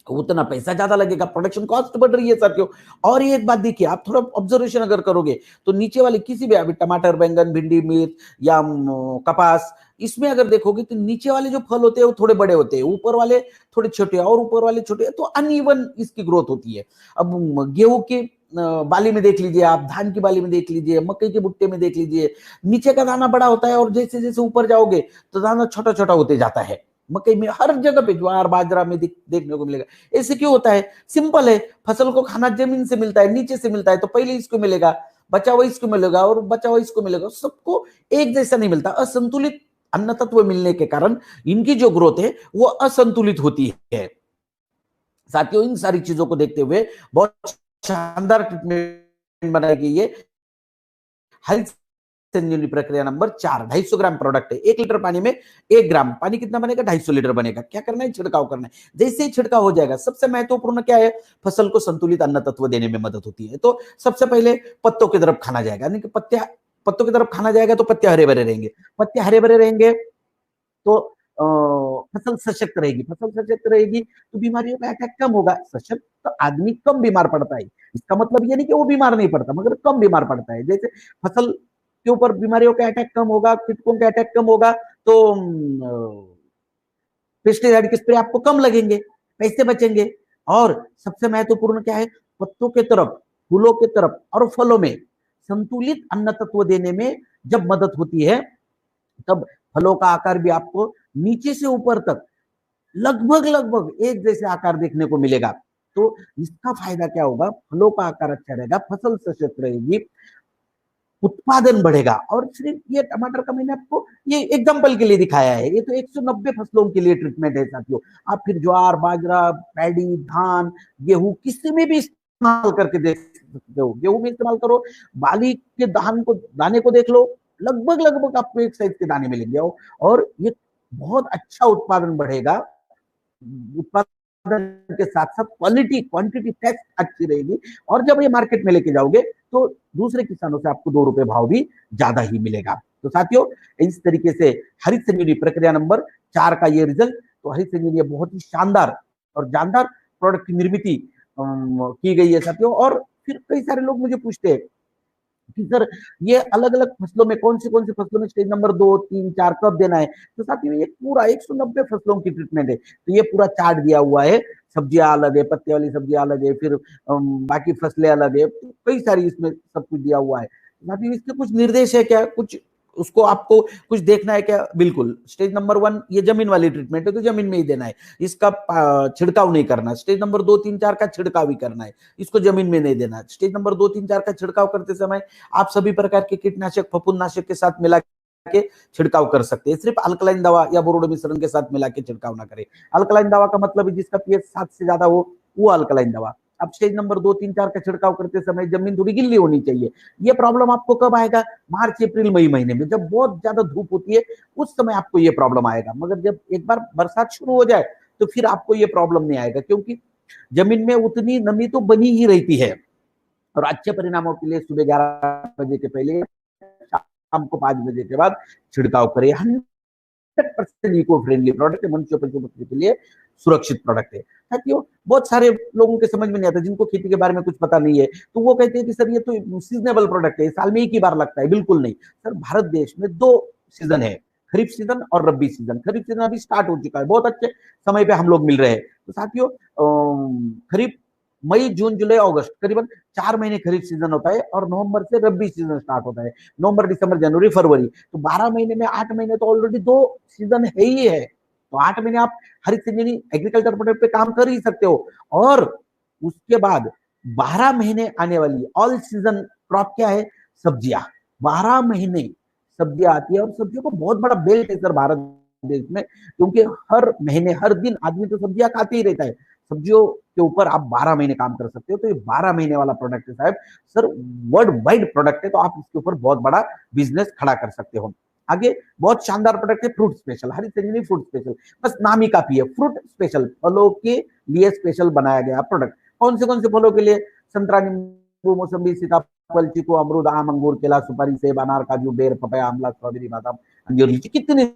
उतना पैसा ज्यादा लगेगा, प्रोडक्शन कॉस्ट बढ़ रही है साथियों। और ये एक बात देखिए, आप थोड़ा ऑब्जर्वेशन अगर करोगे तो नीचे वाले किसी भी, अभी टमाटर, बैंगन, भिंडी, मिर्च या कपास, इसमें अगर देखोगे तो नीचे वाले जो फल होते हैं वो थोड़े बड़े होते हैं, ऊपर वाले थोड़े छोटे, और ऊपर वाले छोटे, तो अनइवन इसकी ग्रोथ होती है। अब गेहूं की बाली में देख लीजिए आप, धान की बाली में देख लीजिए, मकई के भुट्टे में देख लीजिए, नीचे का दाना बड़ा होता है और जैसे जैसे ऊपर जाओगे तो दाना छोटा छोटा होते जाता है। मकई में हर जगह पे, ज्वार बाजरा में देखने को मिलेगा। ऐसे क्यों होता है? सिंपल है, फसल को खाना जमीन से मिलता है, नीचे से मिलता है, तो पहले इसको मिलेगा, बचा हुआ इसको मिलेगा, और बचा हुआ इसको मिलेगा, सबको एक जैसा नहीं मिलता। असंतुलित अन्न तत्व मिलने के कारण इनकी जो ग्रोथ है वो असंतुलित होती है। साथियों इन सारी चीजों को देखते हुए बहुत शानदार ट्रीटमेंट बनाई गई है हरित संजीवनी प्रक्रिया नंबर 4। 250 ग्राम प्रोडक्ट है, 1 लीटर पानी में 1 ग्राम, पानी कितना बनेगा? 250 लीटर बनेगा। क्या करना है? छिड़काव करना है। जैसे ही छिड़काव हो जाएगा, सबसे महत्वपूर्ण क्या है, फसल को संतुलित अन्न तत्व देने में मदद होती है। तो सबसे पहले पत्तों की तरफ खाना जाएगा, यानी कि पत्तों की तरफ खाना जाएगा तो पत्ते हरे भरे रहेंगे, पत्ते हरे भरे रहेंगे तो फसल सशक्त रहेगी, फसल सशक्त रहेगी तो बीमारियों का अटैक कम होगा। सशक्त तो आदमी कम बीमार पड़ता है, इसका मतलब ये नहीं कि वो बीमार नहीं पड़ता, मगर कम बीमार पड़ता है। जैसे फसल के ऊपर बीमारियों का अटैक कम होगा, कीटकों का अटैक कम होगा, तो पेस्टिसाइड के स्प्रे आपको कम लगेंगे, पैसे बचेंगे। और सबसे महत्वपूर्ण क्या है, पत्तों के तरफ, फूलों के तरफ और फलों में संतुलित अन्न तत्व देने में जब मदद होती है तब फलों का आकार भी आपको नीचे से ऊपर तक लगभग एक जैसे आकार देखने को मिलेगा। तो इसका फायदा क्या होगा, फलों का आकार अच्छा रहेगा, फसल सशक्त रहेगी, उत्पादन बढ़ेगा। और सिर्फ ये टमाटर का मैंने आपको ये एग्जांपल के लिए दिखाया है, ये तो 190 फसलों के लिए ट्रीटमेंट है साथियों। आप फिर ज्वार, बाजरा, पैडी, धान, गेहूं किसी में भी इस्तेमाल करके देख सकते हो। गेहूं में इस्तेमाल करो, बाली के दाने को देख लो, लगभग आपको एक साइज के दाने मिलेंगे, और ये बहुत अच्छा उत्पादन बढ़ेगा। उत्पादन के साथ साथ क्वालिटी, क्वांटिटी, टेस्ट अच्छी रहेगी, और जब ये मार्केट में लेके जाओगे तो दूसरे किसानों से आपको 2 रुपए भाव भी ज्यादा ही मिलेगा। तो साथियों इस तरीके से हरित संजीवनी प्रक्रिया नंबर 4 का ये रिजल्ट, तो हरित संजीवनी बहुत ही शानदार और जानदार प्रोडक्ट की निर्मित की गई है साथियों। और फिर कई सारे लोग मुझे पूछते हैं कि सर ये अलग अलग फसलों में कौन सी फसलों में स्टेज नंबर 2, 3, 4 कब देना है। तो साथियों ये पूरा 190 फसलों की ट्रीटमेंट है, तो ये पूरा चार्ट दिया हुआ है। सब्जियां अलग है, पत्ते वाली सब्जियां अलग है, फिर बाकी फसलें अलग है, तो कई सारी इसमें सब कुछ दिया हुआ है। साथियों इसके कुछ निर्देश है क्या, कुछ उसको आपको कुछ देखना है क्या? बिल्कुल। स्टेज नंबर 1 ये जमीन वाली ट्रीटमेंट है, तो जमीन में ही देना है, इसका छिड़काव नहीं करना। स्टेज नंबर 2, 3, 4 का छिड़काव ही करना है, इसको जमीन में नहीं देना। स्टेज नंबर 2, 3, 4 का छिड़काव करते समय आप सभी प्रकार के कीटनाशक फफूंदनाशक के साथ मिला के छिड़काव कर सकते हैं। सिर्फ अल्कलाइन दवा या बोरोडो मिश्रण के साथ मिला के छिड़काव ना करें। अल्कलाइन दवा का मतलब है जिसका पीएच 7 से ज्यादा हो, वो अल्कलाइन दवा। अब स्टेज नंबर 2, 3, 4 का छिड़काव करते समय जमीन थोड़ी गिल्ली होनी चाहिए। ये प्रॉब्लम आपको कब आएगा? मार्च, अप्रैल, मई महीने में, जब बहुत ज्यादा धूप होती है, उस समय आपको ये प्रॉब्लम आएगा। मगर जब एक बार बरसात शुरू हो जाए तो फिर आपको ये प्रॉब्लम नहीं आएगा, क्योंकि जमीन में उतनी नमी तो बनी ही रहती है। और अच्छे परिणामों के लिए सुबह 11 बजे के पहले, शाम को 5 बजे के बाद छिड़काव करें। 100% इको फ्रेंडली प्रोडक्ट है, मनुष्य पशु पक्षी के लिए सुरक्षित प्रोडक्ट है। साथियों बहुत सारे लोगों के समझ में नहीं आता, जिनको खेती के बारे में कुछ पता नहीं है, तो वो कहते हैं कि सर ये तो सीजनेबल प्रोडक्ट है, साल में एक ही बार लगता है। बिल्कुल नहीं सर, भारत देश में 2 सीजन है, खरीफ सीजन और रबी सीजन। खरीफ सीजन अभी स्टार्ट हो चुका है, बहुत अच्छे समय पे हम लोग मिल रहे हैं। तो साथियों खरीफ मई, जून, जुलाई, अगस्त, करीबन 4 महीने खरीफ सीजन होता है, और नवंबर से रबी सीजन स्टार्ट होता है। नवंबर, दिसंबर, जनवरी, फरवरी, तो 12 महीने में 8 महीने तो ऑलरेडी 2 सीजन है ही है। तो 8 महीने आप हरित इंजीनियरिंग एग्रीकल्चर प्रोडक्ट पे काम कर ही सकते हो। और उसके बाद 12 महीने आने वाली ऑल सीजन क्रॉप क्या है? सब्जियां। 12 महीने सब्जियां आती है, और सब्जियों को बहुत बड़ा बेल्ट है सर भारत देश में, क्योंकि हर महीने हर दिन आदमी तो सब्जियां खाते ही रहता है। सब्जियों के ऊपर आप 12 महीने काम कर सकते हो, तो ये 12 महीने वाला प्रोडक्ट है साहब सर, वर्ल्ड वाइड प्रोडक्ट है, तो आप इसके ऊपर बहुत बड़ा बिजनेस खड़ा कर सकते हो। आगे बहुत शानदार प्रोडक्ट है फ्रूट स्पेशल, हरित इंजीनियरिंग फ्रूट स्पेशल, बस नाम ही काफी है। फ्रूट स्पेशल, फलों के लिए स्पेशल बनाया गया प्रोडक्ट। कौन से फलों के लिए? संतरा, नींबू, मौसम्बी, सीताफल, चीकू, अमरूद, आम, अंगूर, केला, सुपारी, सेब, अनार, काजू, बेर, पपाया, आंवला, स्ट्रॉबेरी, बादाम, अंजीर, लीची, कितने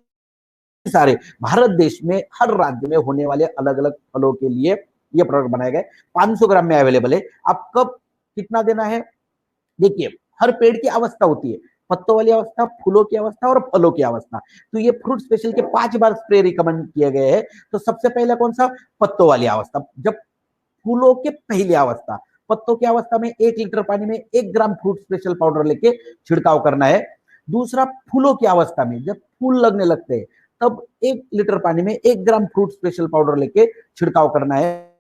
सारे भारत देश में हर राज्य में होने वाले अलग अलग फलों के लिए ये प्रोडक्ट बनाए गए। 500 ग्राम में अवेलेबल है। आप कब कितना देना है? देखिए हर पेड़ की अवस्था होती है, पत्तों वाली अवस्था, फूलों की अवस्था और फलों की अवस्था। तो ये फ्रूट स्पेशल के 5 बार स्प्रे रिकमेंड किए गए हैं। तो सबसे पहले कौन सा? पत्तों वाली अवस्था, जब फूलों के पहली अवस्था। पत्तों की अवस्था में 1 लीटर पानी में 1 ग्राम फ्रूट स्पेशल पाउडर लेके छिड़काव करना है। दूसरा, फूलों की अवस्था में जब फूल लगने लगते हैं, तब 1 लीटर पानी में 1 ग्राम फ्रूट स्पेशल पाउडर लेके छिड़काव करना है।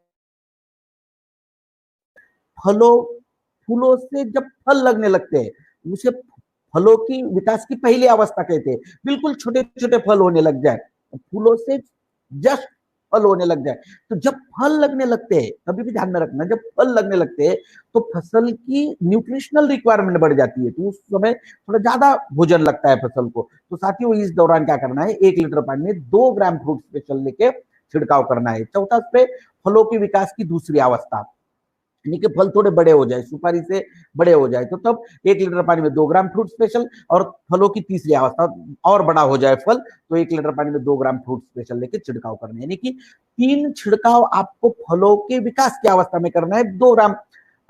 फूलों से जब फल लगने लगते हैं, उसे फलों की विकास की पहली अवस्था कहते हैं। बिल्कुल छोटे छोटे फल होने लग जाए, फूलों से जस्ट फल होने लग जाए। तो जब फल लगने लगते हैं, कभी भी ध्यान में रखना, जब फल लगने लगते हैं तो फसल की न्यूट्रिशनल रिक्वायरमेंट बढ़ जाती है, तो उस समय थोड़ा ज्यादा भोजन लगता है फसल को। तो साथियों इस दौरान क्या करना है? 1 लीटर पानी में 2 ग्राम फ्रूट स्पेशल लेके छिड़काव करना है। चौथा स्प्रे, फलों की विकास की दूसरी अवस्था, यानी कि फल थोड़े बड़े हो जाए, सुपारी से बड़े हो जाए, तो तब 1 लीटर पानी में 2 ग्राम फ्रूट स्पेशल, और फलों की तीसरी अवस्था और बड़ा हो जाए फल, तो 1 लीटर पानी में 2 ग्राम फ्रूट स्पेशल लेके छिड़काव करना है। यानी कि 3 छिड़काव आपको फलों के विकास की अवस्था में करना है, 2 ग्राम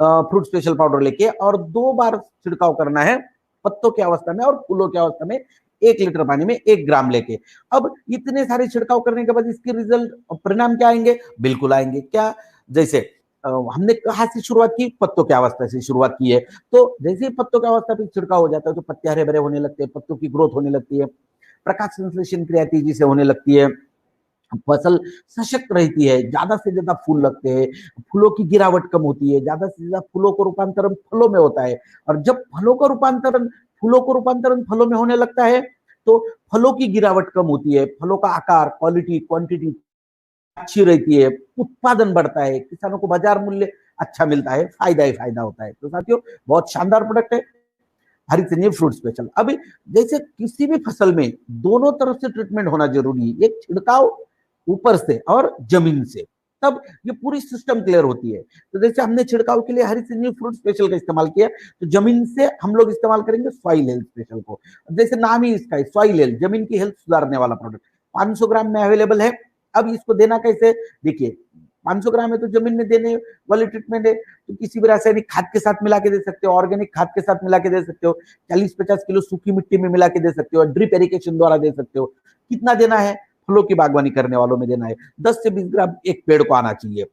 फ्रूट स्पेशल पाउडर लेके, और 2 बार छिड़काव करना है पत्तों की अवस्था में और फूलों की अवस्था में 1 लीटर पानी में 1 ग्राम लेके। अब इतने सारे छिड़काव करने के बाद इसके रिजल्ट, परिणाम क्या आएंगे? बिल्कुल आएंगे। क्या? जैसे हमने कहाँ से शुरुआत की? पत्तों की अवस्था से शुरुआत की है। तो जैसे ही पत्तों की अवस्था पे छिड़काव हो जाता है, तो पत्ते हरे भरे होने लगते हैं, पत्तों की ग्रोथ होने लगती है, प्रकाश संश्लेषण क्रिया तेजी से होने लगती है, फसल सशक्त रहती है, ज्यादा से ज्यादा फूल लगते हैं, फूलों की गिरावट कम होती है, ज्यादा से ज्यादा फूलों को रूपांतरण फलों में होता है। और जब फूलों को रूपांतरण फलों में होने लगता है, तो फलों की गिरावट कम होती है, फलों का आकार, क्वालिटी, क्वांटिटी अच्छी रहती है, उत्पादन बढ़ता है, किसानों को बाजार मूल्य अच्छा मिलता है, फायदा ही फायदा होता है। तो साथियों बहुत शानदार प्रोडक्ट है हरित इंजीनियरिंग फ्रूट स्पेशल। अभी जैसे किसी भी फसल में दोनों तरफ से ट्रीटमेंट होना जरूरी है, एक छिड़काव ऊपर से और जमीन से, तब ये पूरी सिस्टम क्लियर होती है। तो जैसे हमने छिड़काव के लिए हरित इंजीनियरिंग फ्रूट स्पेशल का इस्तेमाल किया, तो जमीन से हम लोग इस्तेमाल करेंगे सॉइल हेल्थ स्पेशल को। जैसे नाम ही इसका है, सॉइल हेल्थ, जमीन की हेल्थ सुधारने वाला प्रोडक्ट 500 ग्राम में अवेलेबल है। अब इसको देना कैसे? देखिए 500 ग्राम है तो जमीन में देने वाली ट्रीटमेंट है, तो किसी भी रासायनिक खाद के साथ मिला के दे सकते हो, ऑर्गेनिक खाद के साथ मिला के दे सकते हो, 40-50 किलो सूखी मिट्टी में मिला के दे सकते हो, ड्रिप इरिगेशन द्वारा दे सकते हो। कितना देना है? फलों की बागवानी करने वालों में देना है 10 से 20 ग्राम एक पेड़ को आना चाहिए।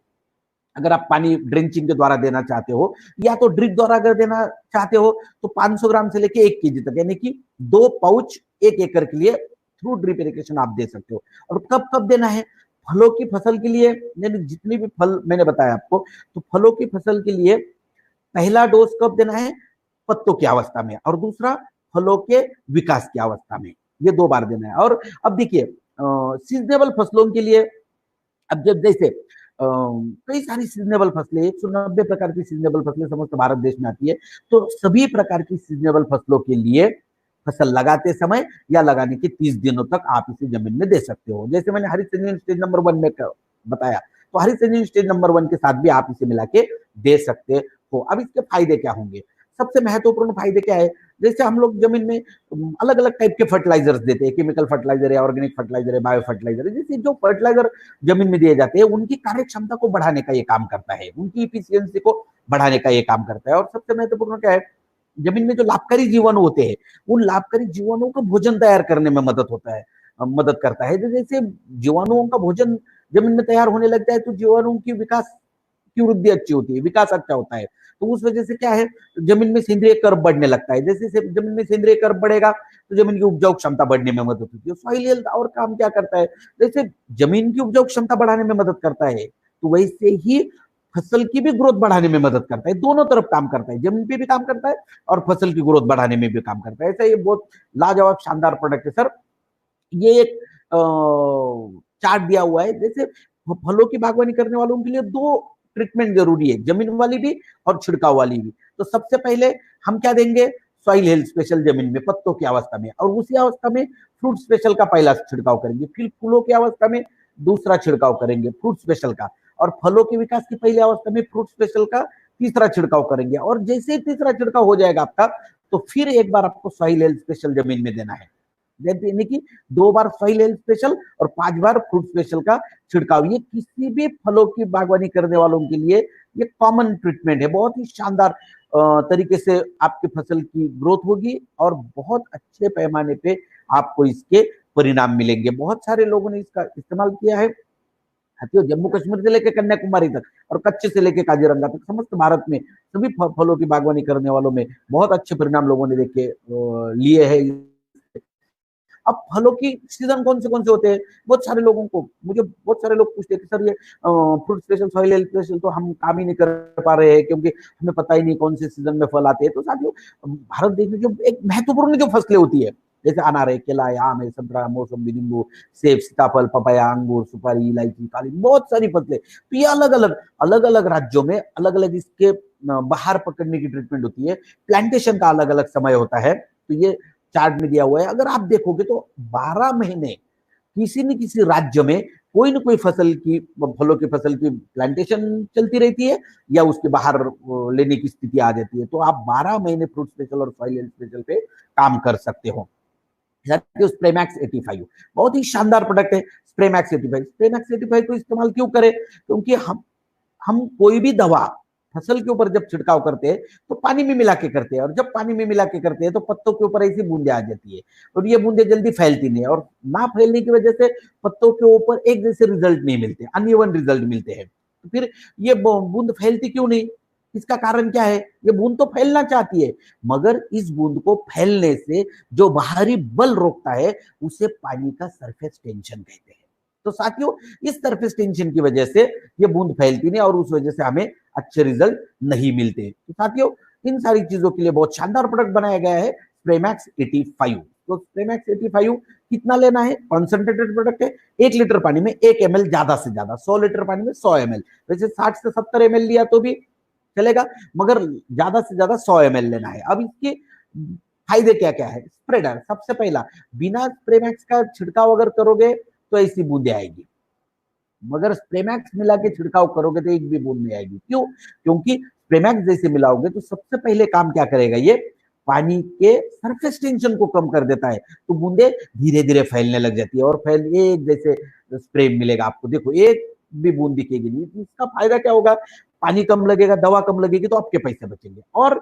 अगर आप पानी ड्रिंचिंग के द्वारा देना चाहते हो या तो ड्रिप द्वारा अगर देना चाहते हो तो 500 ग्राम से लेके 1 केजी तक, यानी कि 2 पाउच 1 एकड़ के लिए थ्रू ड्रिप इरिगेशन आप दे सकते हो। और कब कब देना है? फलों की फसल के लिए, यानी जितनी भी फल मैंने बताया आपको, तो फलों की फसल के लिए पहला डोज कब देना है? पत्तों की अवस्था में, और दूसरा फलों के विकास की अवस्था में। ये 2 बार देना है। और अब देखिए सीजनेबल फसलों के लिए, अब जब जैसे कई सारी सीजनेबल फसलें, 190 प्रकार की सीजनेबल फसलें समस्त भारत देश में आती है, तो सभी प्रकार की सीजनेबल फसलों के लिए फसल लगाते समय या लगाने के 30 दिनों तक आप इसे जमीन में दे सकते हो। जैसे मैंने हरित संजीवनी स्टेज नंबर 1 में बताया, तो हरित संजीवनी स्टेज नंबर 1 के साथ भी आप इसे मिला के दे सकते हो। अब इसके फायदे क्या होंगे? सबसे महत्वपूर्ण फायदे क्या है? जैसे हम लोग जमीन में अलग अलग टाइप के फर्टिलाइजर्स देते हैं, केमिकल फर्टिलाइजर है, ऑर्गेनिक फर्टिलाइजर है, बायो फर्टिलाइजर है। जैसे जो फर्टिलाइजर जमीन में दिए जाते हैं उनकी कार्य क्षमता को बढ़ाने का ये काम करता है, उनकी इफिशियंसी को बढ़ाने का ये काम करता है। और सबसे महत्वपूर्ण क्या है? जमीन में जो लाभकारी जीवाणु होते हैं, उन लाभकारी जीवाणुओं का भोजन तैयार करने में मदद करता है। जैसे जीवाणुओं का भोजन जमीन में तैयार होने लगता है तो जीवाणुओं की विकास की वृद्धि अच्छी होती है, विकास अच्छा होता है। तो उस वजह से क्या है, जमीन में सेंद्रीय कर्ब बढ़ने लगता है। जैसे जमीन में सेंद्रीय कर्ब बढ़ेगा तो जमीन की उपजाऊ क्षमता बढ़ने में मदद होती है। सॉइल हेल्थ और काम क्या करता है? जैसे जमीन की उपजाऊ क्षमता बढ़ाने में मदद करता है, तो वैसे ही फसल की भी ग्रोथ बढ़ाने में मदद करता है। दोनों तरफ काम करता है, जमीन पे भी काम करता है और फसल की ग्रोथ बढ़ाने में भी काम करता है। ऐसा ये बहुत लाजवाब शानदार प्रोडक्ट है सर। ये एक चार्ट दिया हुआ है। जैसे फलों की बागवानी करने वालों के लिए 2 ट्रीटमेंट जरूरी है, जमीन वाली भी और छिड़काव वाली भी। तो सबसे पहले हम क्या देंगे? सॉइल हेल्थ स्पेशल जमीन में पत्तों की अवस्था में, और उसी अवस्था में फ्रूट स्पेशल का पहला छिड़काव करेंगे। फिर फूलों की अवस्था में दूसरा छिड़काव करेंगे फ्रूट स्पेशल का, और फलों के विकास की पहली अवस्था में फ्रूट स्पेशल का तीसरा छिड़काव करेंगे। और जैसे ही तीसरा छिड़काव हो जाएगा आपका, तो फिर एक बार आपको सॉइल हेल्थ स्पेशल जमीन में देना है, यानी कि 2 बार सॉइल हेल्थ स्पेशल और 5 बार फ्रूट स्पेशल का छिड़काव। ये किसी भी फलों की बागवानी करने वालों के लिए ये कॉमन ट्रीटमेंट है। बहुत ही शानदार तरीके से आपकी फसल की ग्रोथ होगी और बहुत अच्छे पैमाने पे आपको इसके परिणाम मिलेंगे। बहुत सारे लोगों ने इसका इस्तेमाल किया है, जम्मू कश्मीर से लेकर कन्याकुमारी तक और कच्छ से लेकर काजीरंगा तक समस्त भारत में सभी फलों की बागवानी करने वालों में बहुत अच्छे परिणाम लोगों ने देख के लिए है। अब फलों की सीजन कौन से होते हैं? बहुत सारे लोगों को, मुझे बहुत सारे लोग पूछते हैं कि सर ये fruit special, soil health special तो हम काम ही नहीं कर पा रहे हैं क्योंकि हमें पता ही नहीं कौन से सीजन में फल आते हैं। तो साथियों, भारत देश में जो एक महत्वपूर्ण जो फसलें होती है, जैसे अनार है, केला है, आम है, संतरा, मौसम्बी, नींबू, सेब, सीताफल, पपाया, अंगूर, सुपारी, इलायची, काली, बहुत सारी फसलें। तो ये अलग अलग राज्यों में अलग अलग इसके बाहर पकड़ने की ट्रीटमेंट होती है। प्लांटेशन का अलग अलग समय होता है। तो ये चार्ट में दिया हुआ है। अगर आप देखोगे तो 12 महीने किसी न किसी राज्य में कोई न कोई फलों की फसल की प्लांटेशन चलती रहती है या उसके बाहर लेने की स्थिति आ जाती है। तो आप 12 महीने फ्रूट स्पेशल और सॉइल हेल्थ स्पेशल पे काम कर सकते हो। स्प्रेमैक्स 85 बहुत ही शानदार प्रोडक्ट है। स्प्रेमैक्स 85 को इस्तेमाल क्यों करें? क्योंकि हम कोई भी दवा फसल के ऊपर जब छिड़काव करते हैं तो पानी में मिला के करते हैं, और जब पानी में मिला के करते हैं तो पत्तों के ऊपर ऐसी बूंदे आ जाती है, और ये बूंदे जल्दी फैलती नहीं है, और ना फैलने की वजह से पत्तों के ऊपर एक जैसे रिजल्ट नहीं मिलते, अनइवन रिजल्ट मिलते हैं। तो फिर ये बूंद फैलती क्यों नहीं? इसका कारण क्या है? ये बूंद तो फैलना चाहती है, मगर इस बूंद को फैलने से जो बाहरी बल रोकता है उसे पानी का सरफेस टेंशन कहते हैं। तो साथियों, इस सरफेस टेंशन की वजह से ये बूंद फैलती नहीं और उस वजह से हमें अच्छे रिजल्ट नहीं मिलते। तो साथियों, इन सारी चीजों के लिए बहुत शानदार प्रोडक्ट बनाया गया है स्प्रेमैक्स 85। तो स्प्रेमैक्स 85 कितना लेना है? कॉन्सेंट्रेटेड प्रोडक्ट है। 1 लीटर पानी में 1 ml ज्यादा से ज्यादा, 100 लीटर पानी में 100 ml। वैसे 60 से 70 ml लिया तो भी चलेगा, मगर ज्यादा से ज्यादा 100 ml लेना है। अब इसके फायदे क्या क्या है? स्प्रेडर, सबसे पहला, बिना स्प्रेमैक्स का छिड़काव अगर करोगे तो ऐसी बूंदे आएगी, मगर स्प्रेमैक्स मिला के छिड़काव करोगे तो एक भी बूंद नहीं आएगी। क्यों? क्योंकि स्प्रेमैक्स जैसे मिलाओगे तो सबसे पहले काम क्या करेगा? ये पानी के सरफेस टेंशन को कम कर देता है, तो बूंदे धीरे धीरे फैलने लग जाती है और एक जैसे स्प्रे मिलेगा आपको। देखो, एक भी बूंद दिखेगी नहीं। इसका फायदा क्या होगा, पानी कम लगेगा, दवा कम लगेगी, तो आपके पैसे बचेंगे। और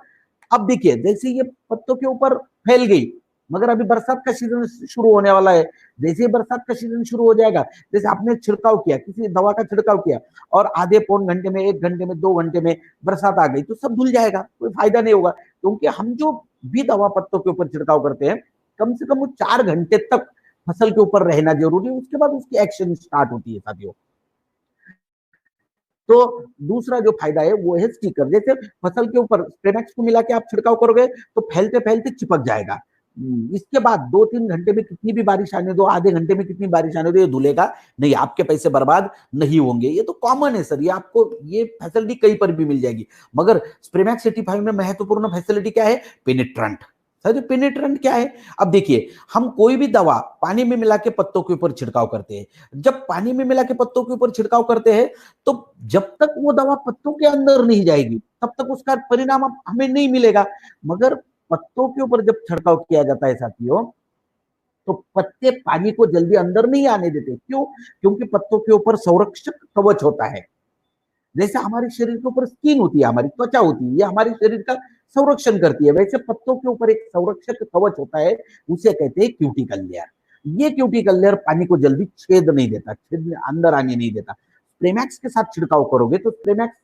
अब देखिए जैसे ये पत्तों के ऊपर फैल गई, मगर अभी बरसात का सीजन शुरू होने वाला है। जैसे ही बरसात का सीजन शुरू हो जाएगा, जैसे आपने छिड़काव किया, किसी दवा का छिड़काव किया और आधे पौन घंटे में, 1 घंटे में, 2 घंटे में बरसात आ गई, तो सब धुल जाएगा, कोई फायदा नहीं होगा। क्योंकि हम जो भी दवा पत्तों के ऊपर छिड़काव करते हैं, कम से कम वो 4 घंटे तक फसल के ऊपर रहना जरूरी है, उसके बाद उसकी एक्शन स्टार्ट होती है साथियों। तो दूसरा जो फायदा है वो है स्टिकर। जैसे फसल के ऊपर स्प्रेमैक्स को मिला के आप छिड़काव करोगे तो फैलते फैलते चिपक जाएगा। इसके बाद 2-3 घंटे में कितनी भी बारिश आने दो, आधे घंटे में कितनी बारिश आने दो, ये धुलेगा नहीं, आपके पैसे बर्बाद नहीं होंगे। ये तो कॉमन है सर, ये आपको ये फैसिलिटी कहीं पर भी मिल जाएगी। मगर स्प्रेमैक्स 85 में महत्वपूर्ण फैसिलिटी क्या है, पेनिट्रेंट। सर पेनिट्रेंट क्या है, अब देखिए हम कोई भी दवा पानी में मिला के पत्तों के ऊपर छिड़काव करते हैं। जब पानी में मिला के पत्तों के ऊपर छिड़काव करते हैं तो जब तक वो दवा पत्तों के अंदर नहीं जाएगी तब तक उसका परिणाम हमें नहीं मिलेगा। मगर पत्तों के ऊपर जब छिड़काव किया जाता है साथियों, तो पत्ते पानी को जल्दी अंदर नहीं आने देते। क्यों? क्योंकि पत्तों के ऊपर संरक्षक कवच होता है। जैसे हमारे शरीर के ऊपर स्किन होती है, हमारी त्वचा होती है, ये हमारे शरीर का संरक्षण करती है, वैसे पत्तों के ऊपर एक संरक्षक कवच होता है, उसे कहते हैं क्यूटिकल लेयर। ये क्यूटिकल लेयर पानी को जल्दी छेद नहीं देता, छेद अंदर आने नहीं देता। स्प्रेमैक्स के साथ छिड़काव करोगे तो स्प्रेमैक्स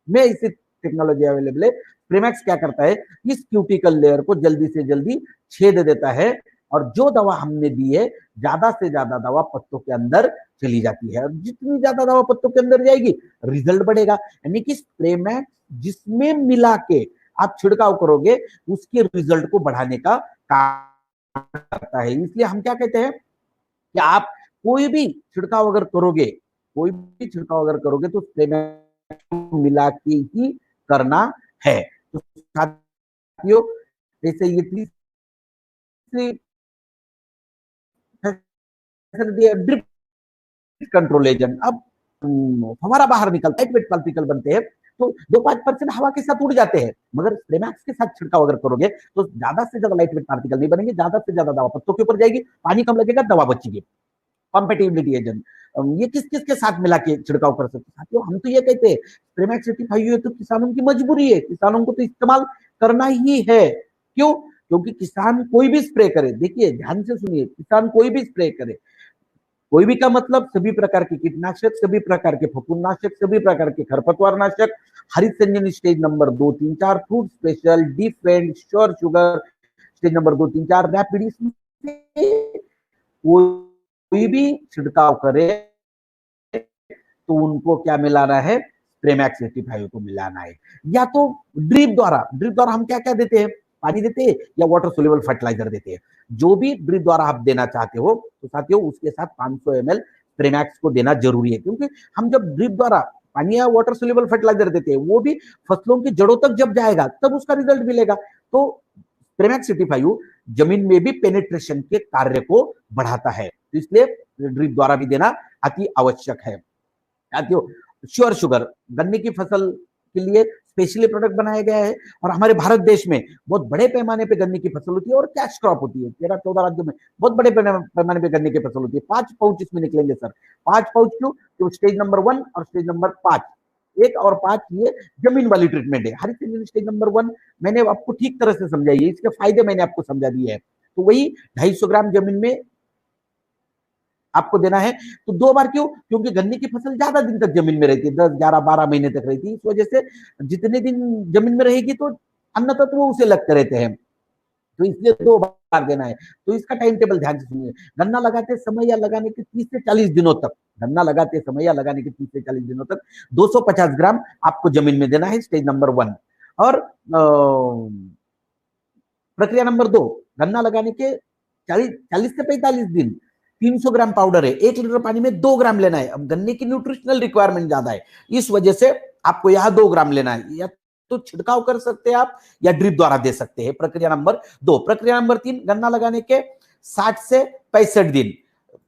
में इसी टेक्नोलॉजी अवेलेबल है। स्प्रेमैक्स क्या करता है, इस क्यूटिकल लेयर को जल्दी से जल्दी छेद देता है और जो दवा हमने दी है ज्यादा से ज्यादा दवा पत्तों के अंदर चली जाती है। और जितनी ज्यादा दवा पत्तों के अंदर जाएगी रिजल्ट बढ़ेगा। यानी कि स्प्रेमैक्स जिसमें मिला के आप छिड़काव करोगे उसके रिजल्ट को बढ़ाने का काम करता है। इसलिए हम क्या कहते हैं कि आप कोई भी छिड़काव अगर करोगे, कोई भी छिड़काव अगर करोगे तो स्प्रेमैक्स मिला के ही करना है। तो साथियों जैसे ये तीसरी ड्रिप कंट्रोल एजेंट, अब हमारा बाहर निकलता है, वेट पार्टिकल बनते हैं तो 2-5% हवा के साथ उड़ जाते हैं। मगर स्प्रेमैक्स के साथ छिड़काव अगर करोगे तो ज्यादा से ज्यादा लाइट वेट पार्टिकल नहीं बनेंगे, ज्यादा से ज्यादा दवा पत्तों के ऊपर जाएगी, पानी कम लगेगा, दवा बचेगी। कॉम्पेटिबिलिटी एजेंट, ये किस किस के साथ मिला के छिड़काव कर सकते हैं साथियों? हम तो ये कहते हैं स्प्रेमैक्स 85 है तो किसानों की मजबूरी है, किसानों को तो इस्तेमाल करना ही है। क्यों? क्योंकि किसान कोई भी स्प्रे करे, देखिए ध्यान से सुनिए, किसान कोई भी स्प्रे करे, कोई भी का मतलब सभी प्रकार के कीटनाशक, सभी प्रकार के फफूंदनाशक, सभी प्रकार के खरपतवार नाशक, Harit Sanjeevani stage number 2, 3, 4, fruit special, defend, sure sugar stage number 2, 3, 4, rapid, कोई भी छिड़काव करे तो उनको क्या मिलाना है, स्प्रेमैक्स 85 को मिलाना है। या तो ड्रिप द्वारा हम क्या क्या देते हैं, पानी देते हैं या वाटर सोल्यूबल फर्टिलाइजर देते हैं। जो भी ड्रिप द्वारा आप देना चाहते हो तो साथियों उसके साथ 500 ml स्प्रेमैक्स को देना जरूरी है। क्योंकि हम जब ड्रिप द्वारा पानी या वाटर सोल्यूबल फर्टिलाइजर देते हैं वो भी फसलों की जड़ों तक जब जाएगा तब उसका रिजल्ट मिलेगा। तो स्प्रेमैक्स 85 जमीन में भी पेनिट्रेशन के कार्य को बढ़ाता है, तो इसलिए ड्रिप द्वारा भी देना अति आवश्यक है। साथियों श्योर शुगर गन्ने की फसल के लिए स्पेशली प्रोडक्ट बनाया गया है और हमारे भारत देश में बहुत बड़े पैमाने पे गन्ने की फसल होती है और कैश क्रॉप होती है। 13-14 राज्यों में बहुत बड़े पैमाने पे गन्ने की फसल होती है। 5 पाउच इसमें निकलेंगे सर। 5 पाउच क्यों? तो स्टेज नंबर 1 और स्टेज नंबर 5, 1 और 5 ये जमीन वाली ट्रीटमेंट है। हरित संजीवनी स्टेज नंबर 1 मैंने आपको ठीक तरह से समझाई है, इसके फायदे मैंने आपको समझा दिए हैं। तो वही 250 ग्राम जमीन में आपको देना है। तो 2 बार क्यों? क्योंकि गन्ने की फसल ज्यादा दिन तक जमीन में रहती है, 10, 11, 12 महीने तक रहती है। इस वजह से जितने दिन जमीन में रहेगी तो अन्न तत्व उसे लगते रहते हैं, तो इसलिए 2 बार देना है। तो इसका टाइम टेबल ध्यान से सुनिए। गन्ना लगाते समय या लगाने के 30 से 40 दिनों तक, गन्ना लगाते समय या लगाने के 30 से 40 दिनों तक 250 ग्राम आपको जमीन में देना है, स्टेज नंबर 1। और प्रक्रिया नंबर 2, गन्ना लगाने के 40 से 45 दिन 300 ग्राम पाउडर है, 1 लीटर पानी में 2 ग्राम लेना है। अब गन्ने की न्यूट्रिशनल रिक्वायरमेंट ज्यादा है, इस वजह से आपको यहाँ 2 ग्राम लेना है। या तो छिड़काव कर सकते हैं आप या ड्रिप द्वारा दे सकते हैं। प्रक्रिया नंबर 2। प्रक्रिया नंबर 3, गन्ना लगाने के 60 से 65 दिन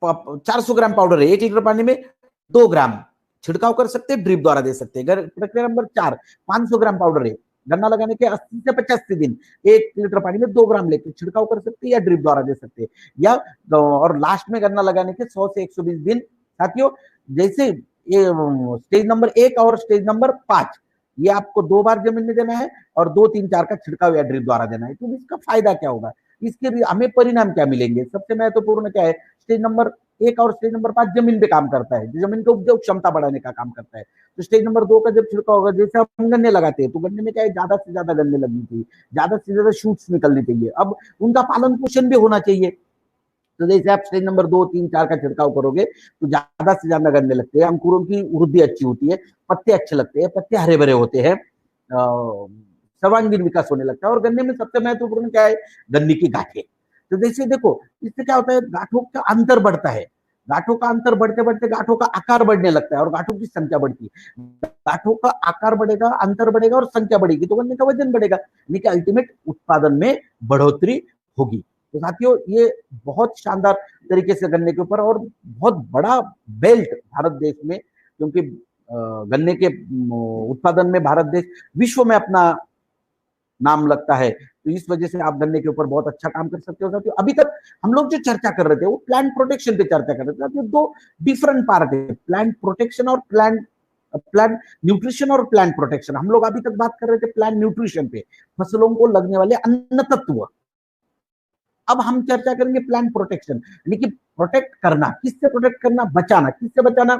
400 ग्राम पाउडर है, 1 लीटर पानी में 2 ग्राम छिड़काव कर सकते हैं, ड्रिप द्वारा दे सकते हैं। प्रक्रिया नंबर 4, 500 ग्राम पाउडर है, गन्ना लगाने के 80 से 85 दिन 1 लीटर पानी में 2 ग्राम लेकर छिड़काव कर सकते हैं या ड्रिप द्वारा दे सकते हैं। या और लास्ट में गन्ना लगाने के 100 से 120 दिन। साथियों जैसे ये स्टेज नंबर 1 और स्टेज नंबर 5 ये आपको 2 बार जमीन में देना है और 2, 3, 4 का छिड़काव या ड्रिप द्वारा देना है। तो इसका फायदा क्या होगा, इसके हमें परिणाम क्या मिलेंगे? सबसे महत्वपूर्ण क्या है, स्टेज नंबर 1 और स्टेज नंबर 5 जमीन पे काम करता है, जमीन की उपजाऊ क्षमता बढ़ाने का काम करता है। तो स्टेज नंबर 2 का जब छिड़काव होगा, जैसे हम गन्ने लगाते हैं तो गन्ने में क्या है, ज्यादा से ज्यादा गन्ने लगनी चाहिए, ज्यादा से ज्यादा शूट्स निकलनी चाहिए, अब उनका पालन पोषण भी होना चाहिए। तो जैसे आप स्टेज नंबर 2, 3, 4 का छिड़काव करोगे तो ज्यादा से ज्यादा गन्ने लगते हैं, अंकुरों की वृद्धि अच्छी होती है, पत्ते अच्छे लगते हैं, पत्ते हरे भरे होते हैं, सर्वांगीण विकास होने लगता है। और गन्ने में सबसे महत्वपूर्ण क्या है, गन्ने की गांठें। तो जैसे देखो इससे क्या होता है, गांठों का अंतर बढ़ता है, गांठों का अंतर बढ़ते बढ़ते गांठों का आकार बढ़ने लगता है और गांठों की संख्या बढ़ती है। गांठों का आकार बढ़ेगा, अंतर बढ़ेगा और संख्या बढ़ेगी तो गन्ने का वजन बढ़ेगा, यानी कि अल्टीमेट उत्पादन में बढ़ोतरी होगी। तो साथियों ये बहुत शानदार तरीके से गन्ने के ऊपर और बहुत बड़ा बेल्ट भारत देश में, क्योंकि गन्ने के उत्पादन में भारत देश विश्व में अपना नाम लगता है, तो इस वजह से आप गन्ने के ऊपर बहुत अच्छा काम कर सकते हो साथियों। अभी तक हम लोग जो चर्चा कर रहे थे वो प्लांट प्रोटेक्शन पे चर्चा कर रहे थे साथियों। 2 डिफरेंट पार्ट है, प्लांट प्रोटेक्शन और प्लांट न्यूट्रिशन और प्लांट प्रोटेक्शन। हम लोग अभी तक बात कर रहे थे प्लांट न्यूट्रिशन पे, फसलों को लगने वाले अन्न तत्व। अब हम चर्चा करेंगे प्लांट प्रोटेक्शन, यानी कि प्रोटेक्ट करना, किससे प्रोटेक्ट करना, बचाना, किससे बचाना,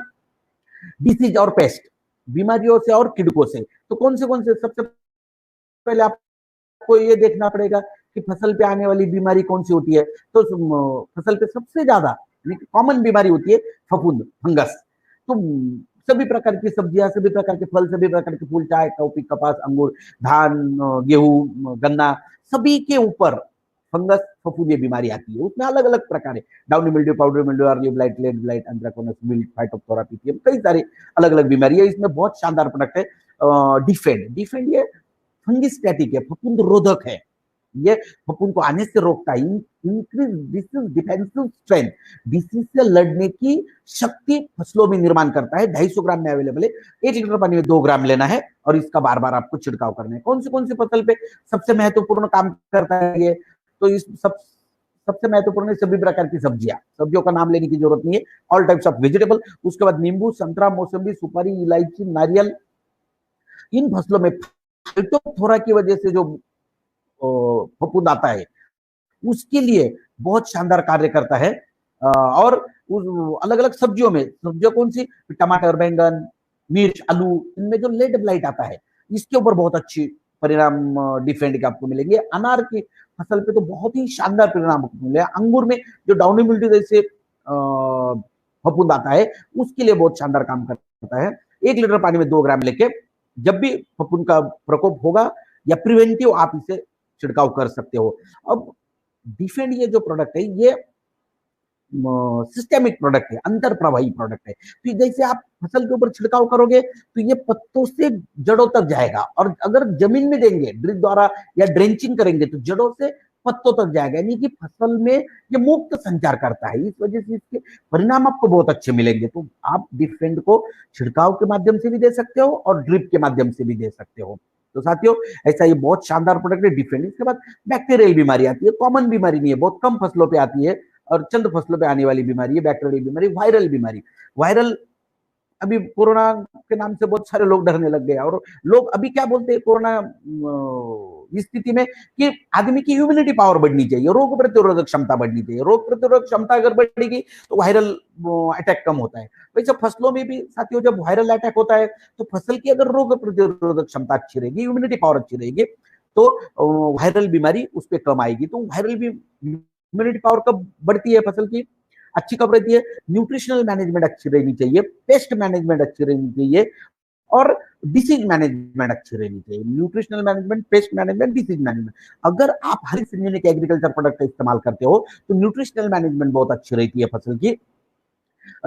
डिसीज और पेस्ट, बीमारियों से और कीड़ों से। तो कौन से सबसे पहले आपको ये देखना पड़ेगा कि फसल पे आने वाली बीमारी कौन सी होती है। तो फसल पे सबसे ज्यादा कॉमन बीमारी होती है फफूंद, फंगस। तो सभी प्रकार की सब्जियां, सभी प्रकार के फल, सभी प्रकार के फूल, चाय, कॉफी, कपास, अंगूर, धान, गेहूं, गन्ना, सभी के ऊपर फंगस, फफूंदी बीमारी आती है। उसमें अलग अलग प्रकार है, downy mildew, powder mildew, early blight, late blight, anthracnose wilt, phytophthora, PPM, कई सारी अलग अलग बीमारी है। इसमें बहुत शानदार प्रोडक्ट है डिफेंड। ये फंगिस्टैटिक है, फफूंद रोधक है, ये फफूंद को आने से रोकता है, increase disease defensive strength, disease से लड़ने की शक्ति फसलों में निर्माण करता है। 250 ग्राम में अवेलेबल है, 1 लीटर पानी में 2 ग्राम लेना है और इसका बार बार आपको छिड़काव करना है। कौन सी फसल पे सबसे महत्वपूर्ण काम करता है ये, तो इस सबसे महत्वपूर्ण सभी प्रकार की सब्जियों का नाम लेने की जरूरत नहीं है, ऑल टाइप्स ऑफ वेजिटेबल। उसके बाद नींबू, संतरा, मौसमी, सुपारी, इलायची, नारियल, इन फसलों में फाइटोप्थोरा की वजह से जो फफूंद आता है उसके लिए बहुत शानदार कार्य करता है। और अलग अलग सब्जियों कौन सी, टमाटर, बैंगन, मिर्च, आलू, इनमें जो लेड ब्लाइट आता है इसके ऊपर बहुत अच्छी परिणाम डिफेंड के आपको मिलेंगे। अनार की फसल पे तो बहुत ही शानदार परिणाम मिलेगा। अंगूर में जो डाउनी मिल्ड्यू जैसे फफूंद आता है उसके लिए बहुत शानदार काम करता है। 1 लीटर पानी में 2 ग्राम लेके जब भी फफूंद का प्रकोप होगा या प्रिवेंटिव आप इसे छिड़काव कर सकते हो। अब डिफेंड ये जो प्रोडक्ट है ये सिस्टेमिक प्रोडक्ट है, अंतर प्रवाही प्रोडक्ट है। तो जैसे आप फसल के ऊपर छिड़काव करोगे तो ये पत्तों से जड़ों तक जाएगा, और अगर जमीन में देंगे ड्रिप द्वारा या ड्रेंचिंग करेंगे तो जड़ों से पत्तों तक जाएगा, यानी कि फसल में ये मुक्त संचार करता है। इस वजह से इसके परिणाम आपको बहुत अच्छे मिलेंगे। तो आप डिफेंड को छिड़काव के माध्यम से भी दे सकते हो और ड्रिप के माध्यम से भी दे सकते हो। तो साथियों ऐसा ये बहुत शानदार प्रोडक्ट है डिफेंड। इसके बाद बैक्टीरियल बीमारी आती है, कॉमन बीमारी नहीं है, बहुत कम फसलों पे आती है और चंद फसलों पे आने वाली बीमारी है बैक्टीरियल बीमारी, वायरल बीमारी। वायरल अभी कोरोना के नाम से बहुत सारे लोग डरने लग गए, और लोग अभी क्या बोलते हैं कोरोना स्थिति में कि आदमी की इम्यूनिटी पावर बढ़नी चाहिए, रोग प्रतिरोधक क्षमता बढ़नी चाहिए। रोग प्रतिरोधक क्षमता अगर बढ़ेगी तो वायरल अटैक कम होता है। वैसे फसलों में भी साथियों जब वायरल अटैक होता है तो फसल की अगर रोग प्रतिरोधक क्षमता अच्छी रहेगी, इम्यूनिटी पावर अच्छी रहेगी, तो वायरल बीमारी उस पर कम आएगी। तो वायरल भी इम्यूनिटी पावर कब बढ़ती है फसल की, अच्छी कब रहती है, न्यूट्रिशनल मैनेजमेंट अच्छी रहनी चाहिए, पेस्ट मैनेजमेंट अच्छी रहनी चाहिए और डिसीज मैनेजमेंट अच्छी रहनी चाहिए। Nutritional management, pest management, disease management. अगर आप हरित संजीवनी के एग्रीकल्चर प्रोडक्ट का इस्तेमाल करते हो तो न्यूट्रिशनल मैनेजमेंट बहुत अच्छी रहती है फसल की।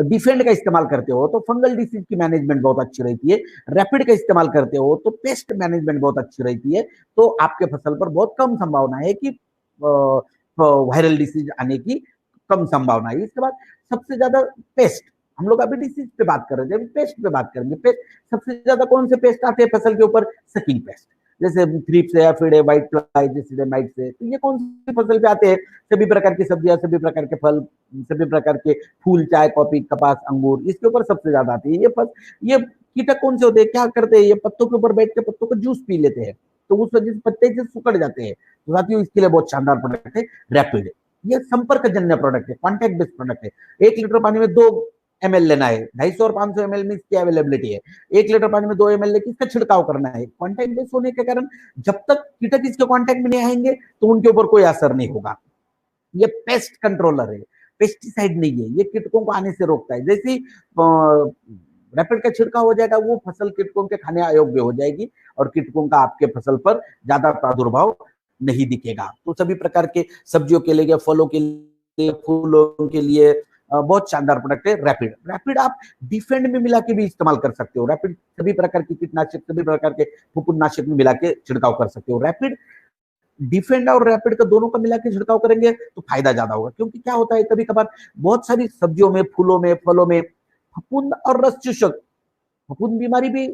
डिफेंड का इस्तेमाल करते हो तो फंगल डिसीज की मैनेजमेंट बहुत अच्छी रहती है। रैपिड का इस्तेमाल करते हो तो पेस्ट मैनेजमेंट बहुत अच्छी रहती है। तो आपके फसल पर बहुत कम संभावना है कि वायरल डिसीज आने की कम संभावना है। इसके बाद सबसे ज्यादा पेस्ट, हम लोग अभी डिसीज पे बात कर रहे थे, अभी पेस्ट पे बात करेंगे। पेस्ट सबसे ज्यादा कौन से पेस्ट आते हैं फसल के ऊपर, सकिंग पेस्ट, जैसे थ्रिप्स है, एफिड है, व्हाइट फ्लाई, जेसिडे माइट से। तो ये कौन सी फसल पे आते हैं, सभी प्रकार की सब्जियां, सभी प्रकार के फल, सभी प्रकार के फूल, चाय, कॉफी, कपास, अंगूर, इसके ऊपर सबसे ज्यादा आती है। ये कीटक कौन से होते हैं, क्या करते हैं, ये पत्तों के ऊपर बैठ के पत्तों को जूस पी लेते हैं, तो उस वजह से पत्ते से सुकड़ जाते हैं। तो साथियों इसके लिए बहुत शानदार प्रोडक्ट है रैपिड। ये संपर्क जन्य प्रोडक्ट है, कॉन्टैक्ट बेस्ड प्रोडक्ट है। 1 लीटर पानी में 2 ml लेना है, 250 और 500 ml में इसकी अवेलेबिलिटी है। 1 लीटर पानी में 2 ml लेके इसका छिड़काव करना है। कॉन्टैक्ट बेस्ड होने के कारण जब तक कीटक इसके कॉन्टैक्ट में नहीं आएंगे तो उनके ऊपर कोई असर नहीं होगा। ये पेस्ट कंट्रोलर है, पेस्टिसाइड नहीं है, ये कीटकों को आने से रोकता है। जैसे रैपिड का छिड़काव हो जाएगा, वो फसल कीटकों के खाने अयोग्य हो जाएगी और कीटकों का आपके फसल पर ज्यादा प्रादुर्भाव नहीं दिखेगा। तो सभी प्रकार के सब्जियों के लिए, फलों के लिए, फूलों के लिए बहुत शानदार प्रोडक्ट है रैपिड। रैपिड आप डिफेंड में मिला के भी इस्तेमाल कर सकते हो। रैपिड सभी प्रकार की कीटनाशक, सभी प्रकार के फफूंदनाशक में मिला के छिड़काव कर सकते हो। रैपिड डिफेंड और रैपिड का दोनों का मिला के छिड़काव करेंगे तो फायदा ज्यादा होगा। क्योंकि क्या होता है, कभी कभार बहुत सारी सब्जियों में, फूलों में, फलों में फफूंद और रस चूषक, फफूंद बीमारी भी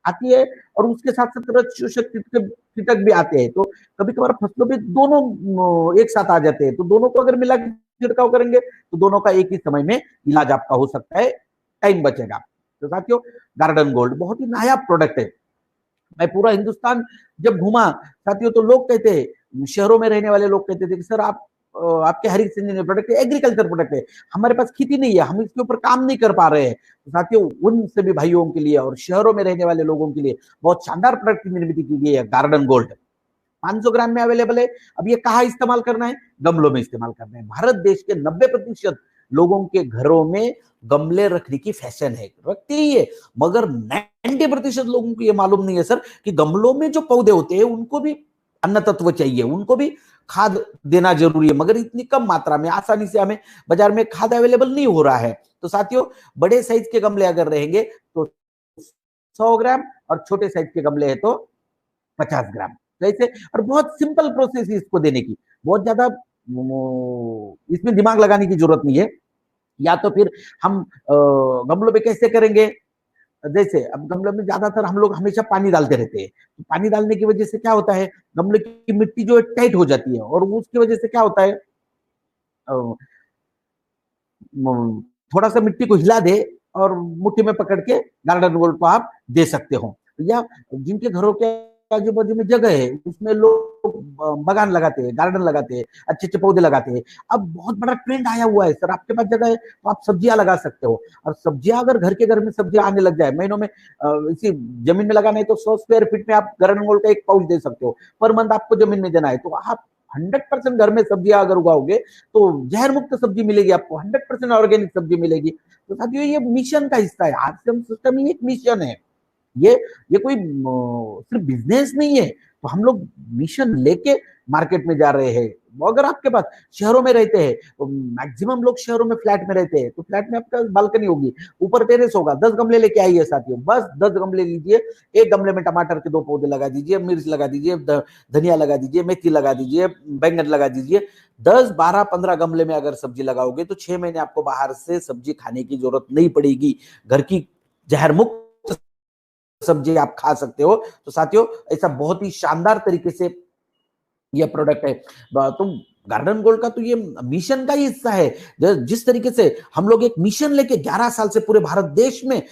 आती है और उसके साथ साथ रस चूषक कीटक भी आते हैं। तो कभी कभार फसलों में दोनों एक साथ आ जाते हैं, तो दोनों को अगर मिला के छिड़काव करेंगे तो दोनों का एक ही समय में इलाज आपका हो सकता है, टाइम बचेगा। तो साथियों गार्डन गोल्ड बहुत ही नायाब प्रोडक्ट है। मैं पूरा हिंदुस्तान जब घूमा साथियों, तो लोग कहते हैं, शहरों में रहने वाले लोग कहते थे कि सर आपके हरित संजीवनी प्रोडक्ट है, एग्रीकल्चर प्रोडक्ट है, हमारे पास खेती नहीं है, हम इसके ऊपर काम नहीं कर पा रहे हैं। तो साथियों उन सभी भाइयों के लिए और शहरों में रहने वाले लोगों के लिए बहुत शानदार प्रोडक्ट की निर्मित की गई है गार्डन गोल्ड। 500 ग्राम में अवेलेबल है। अब ये कहाँ इस्तेमाल करना है, गमलों में इस्तेमाल करना है। भारत देश के 90% लोगों के घरों में गमले रखने की फैशन है, रखते ही है, मगर 90% लोगों को ये मालूम नहीं है सर कि गमलों में जो पौधे होते हैं उनको भी अन्न तत्व चाहिए, उनको भी खाद देना जरूरी है, मगर इतनी कम मात्रा में, आसानी से हमें बाजार में खाद अवेलेबल नहीं हो रहा है। तो साथियों बड़े साइज के गमले अगर रहेंगे तो 100 ग्राम और छोटे साइज के गमले है तो 50 ग्राम, जैसे। और बहुत सिंपल प्रोसेस है इसको देने की, बहुत ज्यादा इसमें दिमाग लगाने की जरूरत नहीं है। या तो फिर हम गमलों पे कैसे करेंगे, जैसे अब गमलों में ज्यादातर हम लोग हमेशा पानी डालते रहते हैं, तो पानी डालने की वजह से क्या होता है, गमले की मिट्टी जो है टाइट हो जाती है और उसकी वजह से क्या होता है, थोड़ा सा मिट्टी को हिला दे और मुट्ठी में पकड़ के गार्डन गोल्ड को आप दे सकते हो। या जिनके घरों के आजू बाजू में जगह है उसमें लोग बगान लगाते हैं, गार्डन लगाते हैं, अच्छे अच्छे पौधे लगाते हैं। अब बहुत बड़ा ट्रेंड आया हुआ है सर, आपके पास जगह है तो आप सब्जियां लगा सकते हो। और सब्जियां अगर घर के घर में सब्जियां आने लग जाए, महीनों में इसी जमीन में लगाना है तो 100 स्क्वायर फीट में आप गार्डन गोल्ड का एक पाउच दे सकते हो, पर मंथ आपको जमीन में देना है। तो आप 100% घर में सब्जियां अगर उगाओगे तो जहर मुक्त सब्जी मिलेगी आपको, 100% ऑर्गेनिक सब्जी मिलेगी। तो साथियों ये मिशन का हिस्सा है, आरसीएम सिस्टम ही एक मिशन है, ये कोई सिर्फ बिजनेस नहीं है। तो हम लोग मिशन लेके मार्केट में जा रहे हैं। अगर आपके पास शहरों में रहते हैं, तो मैक्सिमम लोग शहरों में फ्लैट में रहते हैं, तो फ्लैट में आपका बालकनी होगी, ऊपर टेरेस होगा, 10 गमले लेके आइए साथियों, बस 10 गमले लीजिए, एक गमले में टमाटर के 2 पौधे लगा दीजिए, मिर्च लगा दीजिए, धनिया लगा दीजिए, मेथी लगा दीजिए, बैंगन लगा दीजिए। 10, 12, 15 गमले में अगर सब्जी लगाओगे तो 6 महीने आपको बाहर से सब्जी खाने की जरूरत नहीं पड़ेगी, घर की जहर मुक्त सब्जी आप खा सकते हो। तो साथियों ऐसा बहुत ही शानदार तरीके से यह प्रोडक्ट है। तो गार्डन गोल्ड का तो ये मिशन का ही हिस्सा है। जिस तरीके से हम लोग एक मिशन लेके 11 साल से पूरे भारत देश में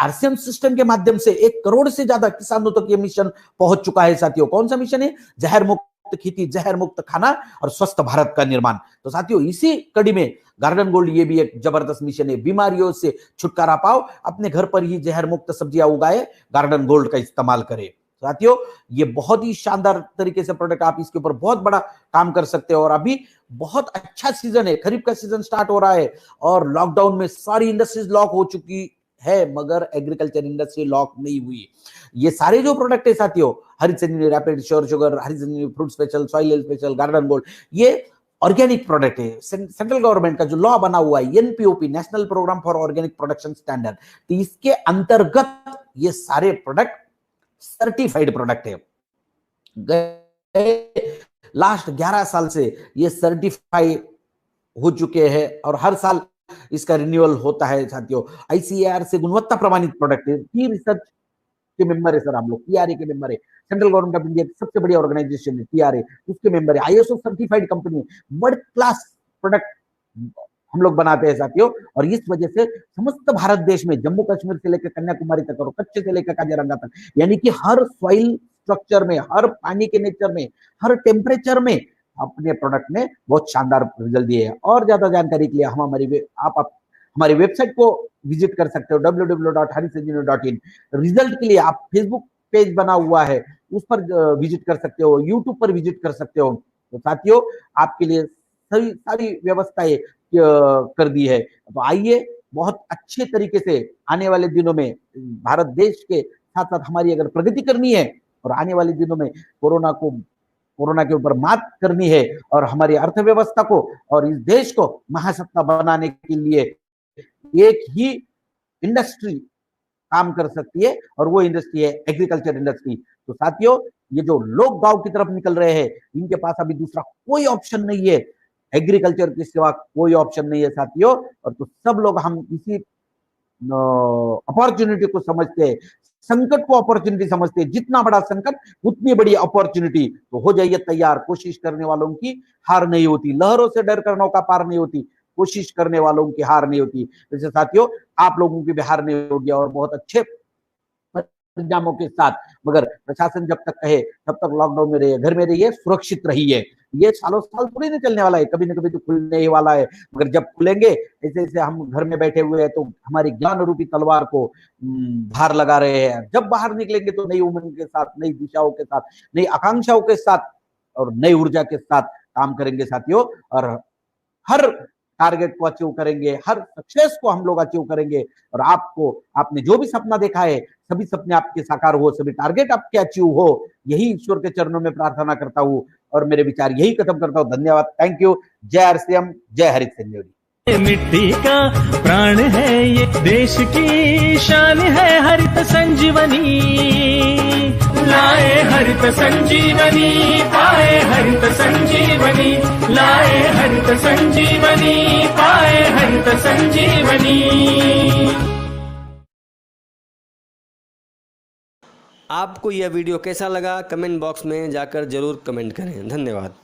आरसीएम सिस्टम के माध्यम से 1 करोड़ से ज्यादा किसानों तक ये मिशन पहुंच चुका है साथियों। कौन सा मिशन है, जहर मुक्त खेती, जहर मुक्त खाना और स्वस्थ भारत का निर्माण। तो साथियों इसी कड़ी में गार्डन गोल्ड ये भी एक जबरदस्त मिशन है, बीमारियों से छुटकारा पाओ, अपने घर पर ही जहर मुक्त सब्जियां उगाए, गार्डन गोल्ड का इस्तेमाल करें। साथियों ये बहुत ही शानदार तरीके से प्रोडक्ट, आप इसके ऊपर बहुत बड़ा काम कर सकते हो। और अभी बहुत अच्छा सीजन है, खरीफ का सीजन स्टार्ट हो रहा है और लॉकडाउन में सारी इंडस्ट्रीज लॉक हो चुकी है, मगर एग्रीकल्चर इंडस्ट्री लॉक नहीं हुई। ये सारे जो प्रोडक्ट है साथियों, हरित संजीवनी rapid, sure sugar, Harit Sanjeevani fruit special, soil special, garden gold, ये ऑर्गेनिक प्रोडक्ट है। सेंट्रल गवर्नमेंट का जो लॉ बना हुआ है NPOP, national programme for organic production standard, तो इसके अंतर्गत ये सारे प्रोडक्ट सर्टिफाइड प्रोडक्ट है। लास्ट 11 साल से ये सर्टिफाई हो चुके हैं और हर साल इसका रिन्यूअल होता है साथियों। आईसीएआर से गुणवत्ता प्रमाणित प्रोडक्ट है, की रिसर्च के मेंबर है सर हम लोग, टीआरए के मेंबर है, सेंट्रल गवर्नमेंट ऑफ इंडिया की सबसे बड़ी ऑर्गेनाइजेशन है टीआरए, उसके मेंबर है, आईएसओ सर्टिफाइड कंपनी है, वर्ल्ड क्लास प्रोडक्ट हम लोग बनाते हैं साथियों। और इस वजह से समस्त भारत देश में जम्मू कश्मीर से लेकर कन्याकुमारी तक और कच्छ से लेकर काजीरंगा तक, यानी कि हर सॉइल स्ट्रक्चर में, हर पानी के नेचर में, हर टेम्परेचर में अपने प्रोडक्ट ने बहुत शानदार रिजल्ट दिए हैं। और ज्यादा जानकारी के लिए हम आप हमारी वेबसाइट को विजिट कर सकते हो www.harisanjeevani.in। रिजल्ट के लिए आप फेसबुक पेज बना हुआ है, उस पर विजिट कर सकते हो, यूट्यूब पर विजिट कर सकते हो। तो साथियों, आपके लिए सारी व्यवस्थाएं कर दी है। तो आइए बहुत अच्छे तरीके से आने वाले दिनों में भारत देश के साथ साथ हमारी अगर प्रगति करनी है और आने वाले दिनों में कोरोना के ऊपर मात करनी है और हमारी अर्थव्यवस्था को और इस देश को महासत्ता बनाने के लिए एक ही इंडस्ट्री काम कर सकती है और वो इंडस्ट्री है एग्रीकल्चर इंडस्ट्री। तो साथियों, ये जो लोग गांव की तरफ निकल रहे हैं, इनके पास अभी दूसरा कोई ऑप्शन नहीं है, एग्रीकल्चर के सिवा कोई ऑप्शन नहीं है साथियों। और तो सब लोग हम इसी अपॉर्चुनिटी को समझते हैं, संकट को अपॉर्चुनिटी समझते हैं। जितना बड़ा संकट उतनी बड़ी अपॉर्चुनिटी। तो हो जाइए तैयार, कोशिश करने वालों की हार नहीं होती, लहरों से डर कर नौका पार नहीं होती, कोशिश करने वालों की हार नहीं होती। जैसे साथियों, आप लोगों की भी हार नहीं होगी और बहुत अच्छे परिणामों के साथ। मगर प्रशासन जब तक कहे तब तक लॉकडाउन में रहिए, घर में रहिए, सुरक्षित रहिए। ये सालों साल थोड़ी नहीं चलने वाला है, कभी ना कभी तो खुलने ही वाला है। मगर जब खुलेंगे, ऐसे ऐसे हम घर में बैठे हुए हैं तो हमारी ज्ञान रूपी तलवार को धार लगा रहे हैं। जब बाहर निकलेंगे तो नई उमंग के साथ, नई दिशाओं के साथ, नई आकांक्षाओं के साथ और नई ऊर्जा के साथ काम करेंगे साथियों। और हर टारगेट को अचीव करेंगे, हर सक्सेस को हम लोग अचीव करेंगे। और आपने जो भी सपना देखा है, सभी सपने आपके साकार हो, सभी टारगेट आपके अचीव हो, यही ईश्वर के चरणों में प्रार्थना करता हूं और मेरे विचार यही खत्म करता हूं। धन्यवाद, थैंक यू। जय RCM, जय हरित संजीवनी। मिट्टी का प्राण है ये, देश की शान है हरित संजीवनी। लाए हरित संजीवनी, पाए हरित संजीवनी, लाए हरित संजीवनी, पाए हरित संजीवनी। आपको यह वीडियो कैसा लगा, कमेंट बॉक्स में जाकर जरूर कमेंट करें। धन्यवाद।